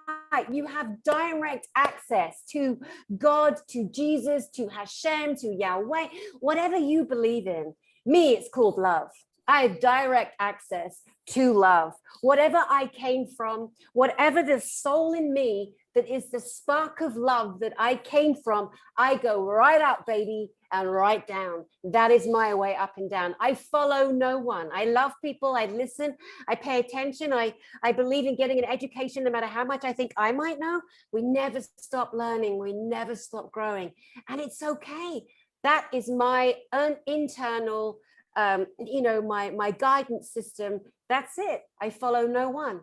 You have direct access to God, to Jesus, to Hashem, to Yahweh, whatever you believe in. Me, it's called love. I have direct access to love. Whatever I came from, whatever the soul in me that is the spark of love that I came from, I go right up, baby, and right down. That is my way up and down. I follow no one. I love people. I listen. I pay attention. I believe in getting an education no matter how much I think I might know. We never stop learning. We never stop growing. And it's okay. That is my own internal my guidance system. That's it. I follow no one,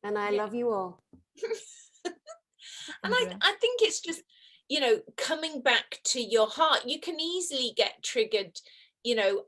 and I love you all. And I think it's just, coming back to your heart. You can easily get triggered,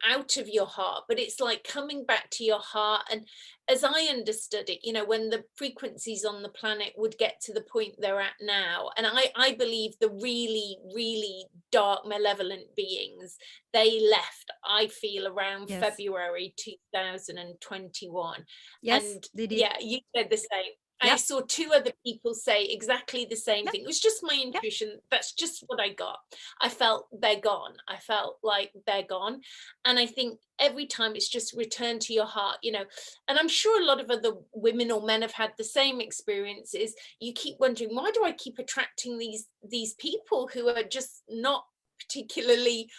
out of your heart, but it's like coming back to your heart. And as I understood it, when the frequencies on the planet would get to the point they're at now, and I believe the really, really dark malevolent beings, they left, I feel, around February 2021. Yes, and they did. Yeah, you said the same. I saw 2 other people say exactly the same thing. It was just my intuition. That's just what I got. I felt they're gone. I felt like they're gone. And I think every time it's just return to your heart, and I'm sure a lot of other women or men have had the same experiences. You keep wondering, why do I keep attracting these people who are just not particularly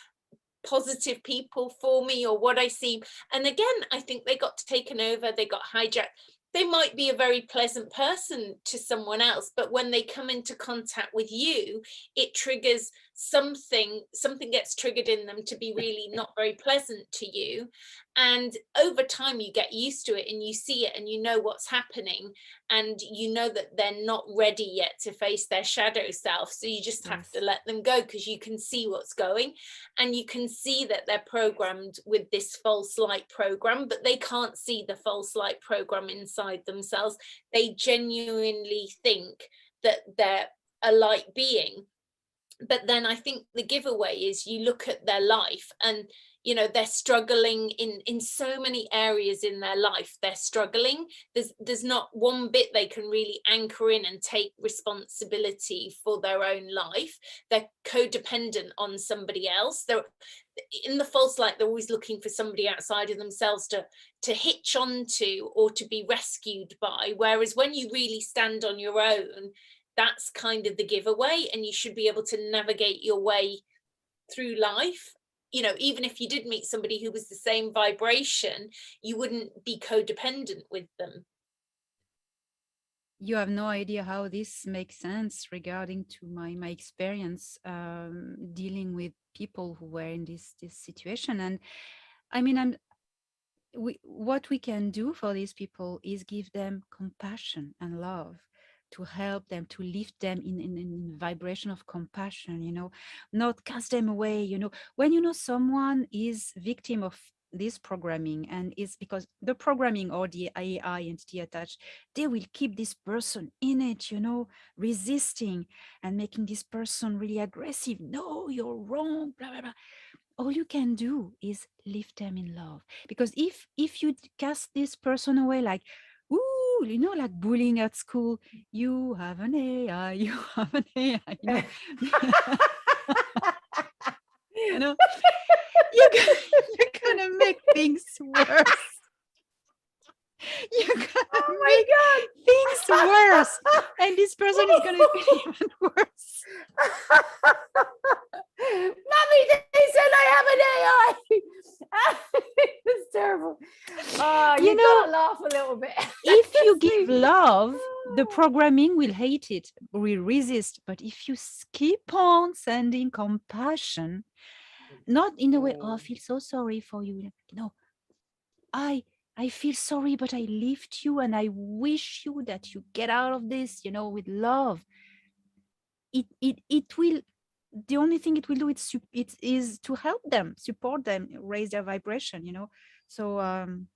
positive people for me, or what I see? And again, I think they got taken over. They got hijacked. They might be a very pleasant person to someone else, but when they come into contact with you, it triggers something gets triggered in them to be really not very pleasant to you. And over time you get used to it, and you see it, and you know what's happening, and you know that they're not ready yet to face their shadow self. So you just have to let them go, because you can see what's going, and you can see that they're programmed with this false light program, but they can't see the false light program inside themselves. They genuinely think that they're a light being. But then I think the giveaway is you look at their life, and they're struggling in so many areas in their life. They're struggling. There's not one bit they can really anchor in and take responsibility for their own life. They're codependent on somebody else. They're in the false light. They're always looking for somebody outside of themselves to hitch onto or to be rescued by. Whereas when you really stand on your own, that's kind of the giveaway, and you should be able to navigate your way through life. Even if you did meet somebody who was the same vibration, you wouldn't be codependent with them. You have no idea how this makes sense regarding to my experience dealing with people who were in this situation. And I mean, what we can do for these people is give them compassion and love, to help them, to lift them in vibration of compassion, not cast them away. When someone is victim of this programming, and it's because the programming or the AI entity attached, they will keep this person in it, resisting and making this person really aggressive. No, you're wrong, blah, blah, blah. All you can do is lift them in love. Because if you cast this person away, like, ooh, like bullying at school, you have an AI, you have an AI, you're gonna make things worse. You're gonna make things worse, and this person is gonna feel even worse. Mommy, they said I have an AI. It's terrible. You gotta laugh a little bit. If you give love, the programming will hate it, will resist. But if you keep on sending compassion, not in a way, oh, I feel so sorry for you. No, I feel sorry, but I lift you, and I wish you that you get out of this, with love. It will. The only thing it will do is to help them, support them, raise their vibration. So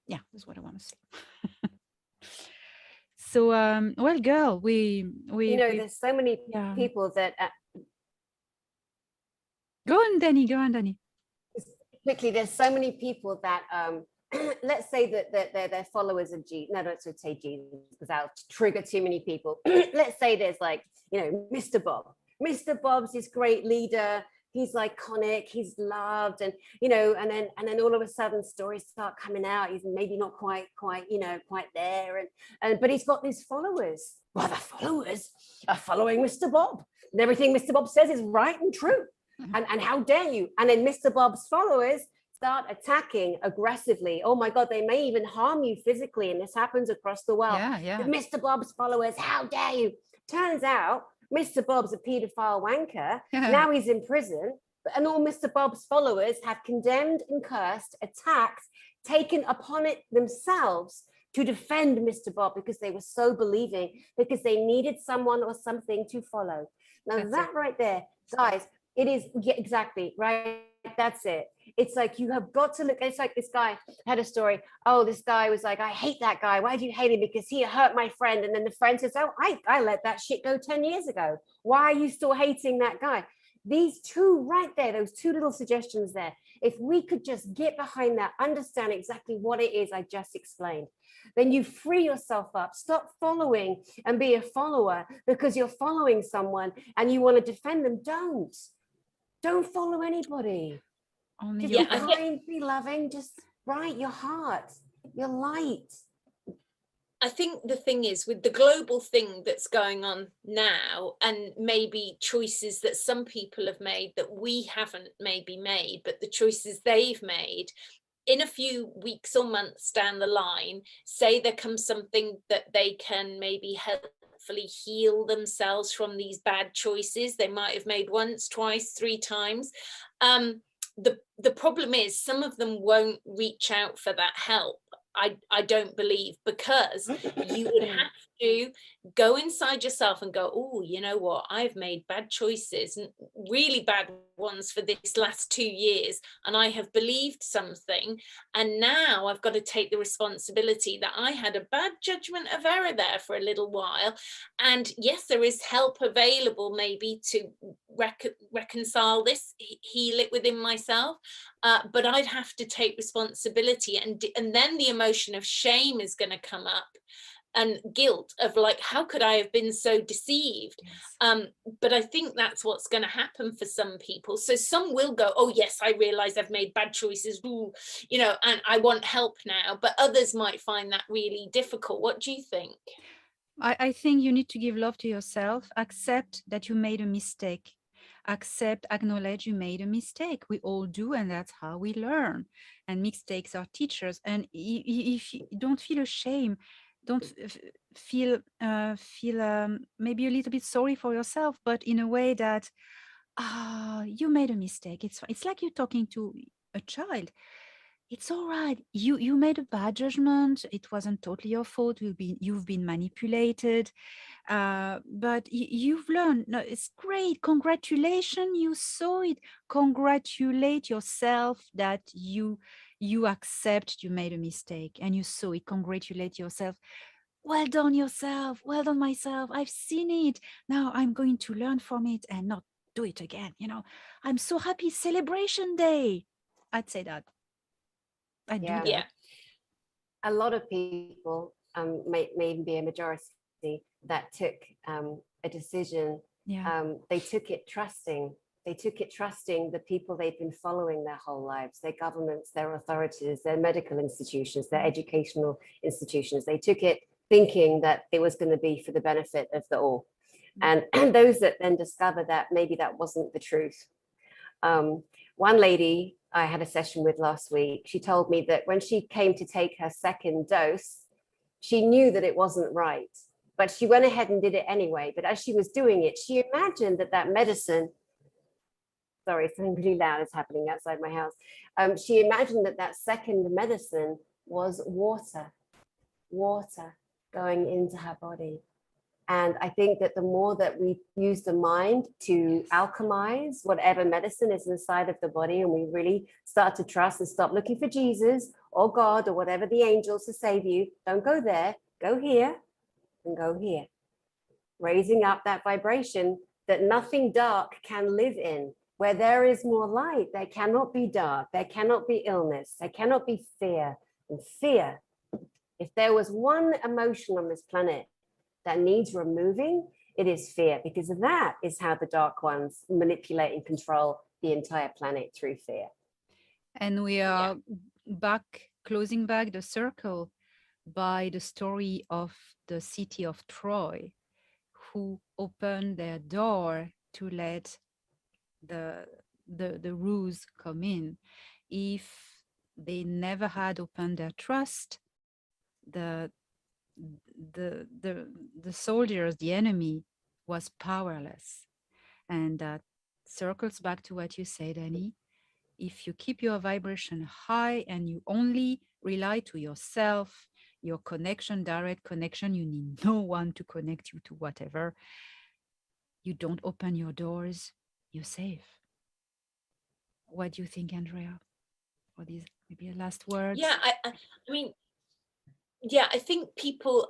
yeah, that's what I want to say. So well, girl, we there's so many people that go on, Dani. Quickly, there's so many people that let's say that their followers are Jesus. No, don't say Jesus, because that'll trigger too many people. Let's say there's like Mr. Bob. Mr. Bob's this great leader, he's iconic, he's loved, and you know, and then all of a sudden stories start coming out. He's maybe not quite there, and but he's got these followers. Well, the followers are following Mr. Bob, and everything Mr. Bob says is right and true. And how dare you? And then Mr. Bob's followers start attacking aggressively. Oh my God, they may even harm you physically. And this happens across the world. Yeah. Mr. Bob's followers, how dare you? Turns out Mr. Bob's a paedophile wanker. Now he's in prison. And all Mr. Bob's followers have condemned and cursed, attacked, taken upon it themselves to defend Mr. Bob because they were so believing, because they needed someone or something to follow. Now that right there, guys, it is, yeah, exactly, right? That's it. It's like, you have got to look. It's like this guy had a story. Oh, this guy was like, I hate that guy. Why do you hate him? Because he hurt my friend. And then the friend says, oh, I let that shit go 10 years ago. Why are you still hating that guy? These two right there, those two little suggestions there, if we could just get behind that, understand exactly what it is I just explained, then you free yourself up. Stop following and be a follower because you're following someone and you want to defend them. Don't follow anybody. Only Just be kind, be loving, just right, your heart, your light. I think the thing is, with the global thing that's going on now, and maybe choices that some people have made that we haven't maybe made, but the choices they've made, in a few weeks or months down the line, say there comes something that they can maybe hopefully heal themselves from these bad choices they might have made once, twice, 3 times. The problem is some of them won't reach out for that help. I don't believe, because you would have to go inside yourself and go, oh, you know what, I've made bad choices, and really bad ones for this last 2 years, and I have believed something, and now I've got to take the responsibility that I had a bad judgment of error there for a little while. And yes, there is help available maybe to reconcile this, heal it within myself, but I'd have to take responsibility, and then the emotion of shame is going to come up, and guilt of like, how could I have been so deceived? But I think that's what's going to happen for some people. So some will go, oh yes, I realize I've made bad choices, ooh, you know, and I want help now. But others might find that really difficult. What do you think? I think you need to give love to yourself, accept that you made a mistake, acknowledge you made a mistake. We all do, and that's how we learn. And mistakes are teachers. And if you don't feel ashamed, don't feel maybe a little bit sorry for yourself, but in a way that, you made a mistake. It's like you're talking to a child. It's all right. You made a bad judgment. It wasn't totally your fault. You've been manipulated, but you've learned. No, it's great. Congratulations, you saw it. Congratulate yourself that you accept you made a mistake and you saw it. Congratulate yourself. Well done yourself. Well done myself. I've seen it. Now I'm going to learn from it and not do it again. I'm so happy. Celebration day. I'd say that. I do that. Yeah. A lot of people, may even be a majority, that took a decision. They took it trusting. They took it trusting the people they've been following their whole lives, their governments, their authorities, their medical institutions, their educational institutions. They took it thinking that it was going to be for the benefit of the all. And those that then discover that maybe that wasn't the truth. One lady I had a session with last week, she told me that when she came to take her second dose, she knew that it wasn't right, but she went ahead and did it anyway. But as she was doing it, she imagined that medicine, sorry, something really loud is happening outside my house. She imagined that second medicine was water going into her body. And I think that the more that we use the mind to alchemize whatever medicine is inside of the body, and we really start to trust and stop looking for Jesus or God or whatever the angels to save you, don't go there, go here and go here. Raising up that vibration that nothing dark can live in. Where there is more light, there cannot be dark, there cannot be illness, there cannot be fear. And fear, if there was one emotion on this planet that needs removing, it is fear, because that is how the dark ones manipulate and control the entire planet through fear. And we are closing back the circle by the story of the city of Troy, who opened their door to let the ruse come in. If they never had opened their trust, the soldiers, the enemy, was powerless. And that circles back to what you said, Dani. If you keep your vibration high and you only rely to yourself, your connection, direct connection, you need no one to connect you to whatever, you don't open your doors, you're safe. What do you think, Andrea? For these maybe last words? Yeah, I mean, yeah, I think people,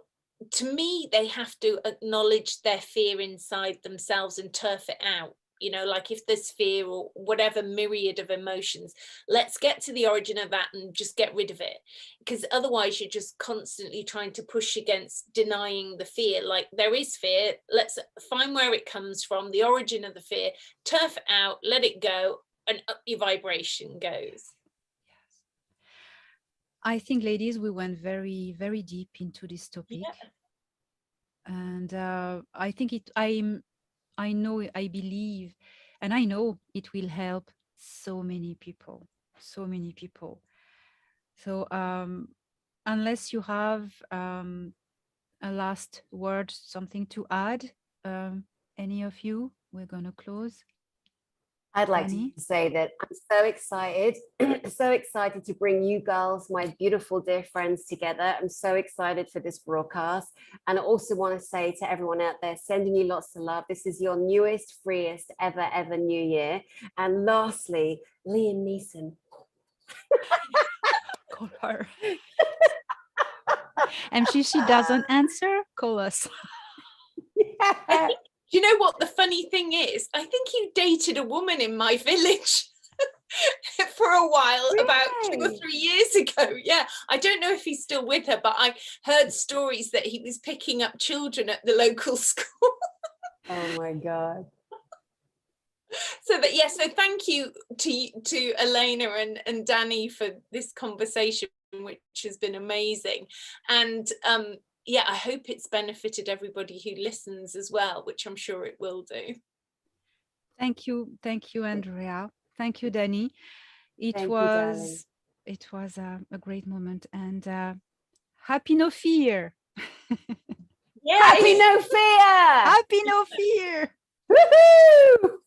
to me, they have to acknowledge their fear inside themselves and turf it out. You know, like if there's fear or whatever myriad of emotions, let's get to the origin of that and just get rid of it. Because otherwise you're just constantly trying to push against denying the fear. Like there is fear, let's find where it comes from, the origin of the fear, turf it out, let it go, and up your vibration goes. I think, ladies, we went very, very deep into this topic. Yeah. And I think I know, I believe, and I know it will help so many people, so many people. So unless you have a last word, something to add, any of you, we're going to close. I'd like Dani? to say that I'm so excited, so excited to bring you girls, my beautiful dear friends, together. I'm so excited for this broadcast. And I also want to say to everyone out there, sending you lots of love. This is your newest, freest, ever New Year. And lastly, Liam Neeson. Call her. And if she doesn't answer, call us. Yeah. You know what the funny thing is? I think you dated a woman in my village for a while, Really? about 2 or 3 years ago. Yeah, I don't know if he's still with her, but I heard stories that he was picking up children at the local school. Oh my God. So that, yeah, so thank you to Elena and Dani for this conversation, which has been amazing. And yeah, I hope it's benefited everybody who listens as well, which I'm sure it will do. Thank you, Andrea. Thank you, Dani. It Thank was a great moment, and happy no fear. Yeah. Happy no fear. Happy no fear. Woohoo!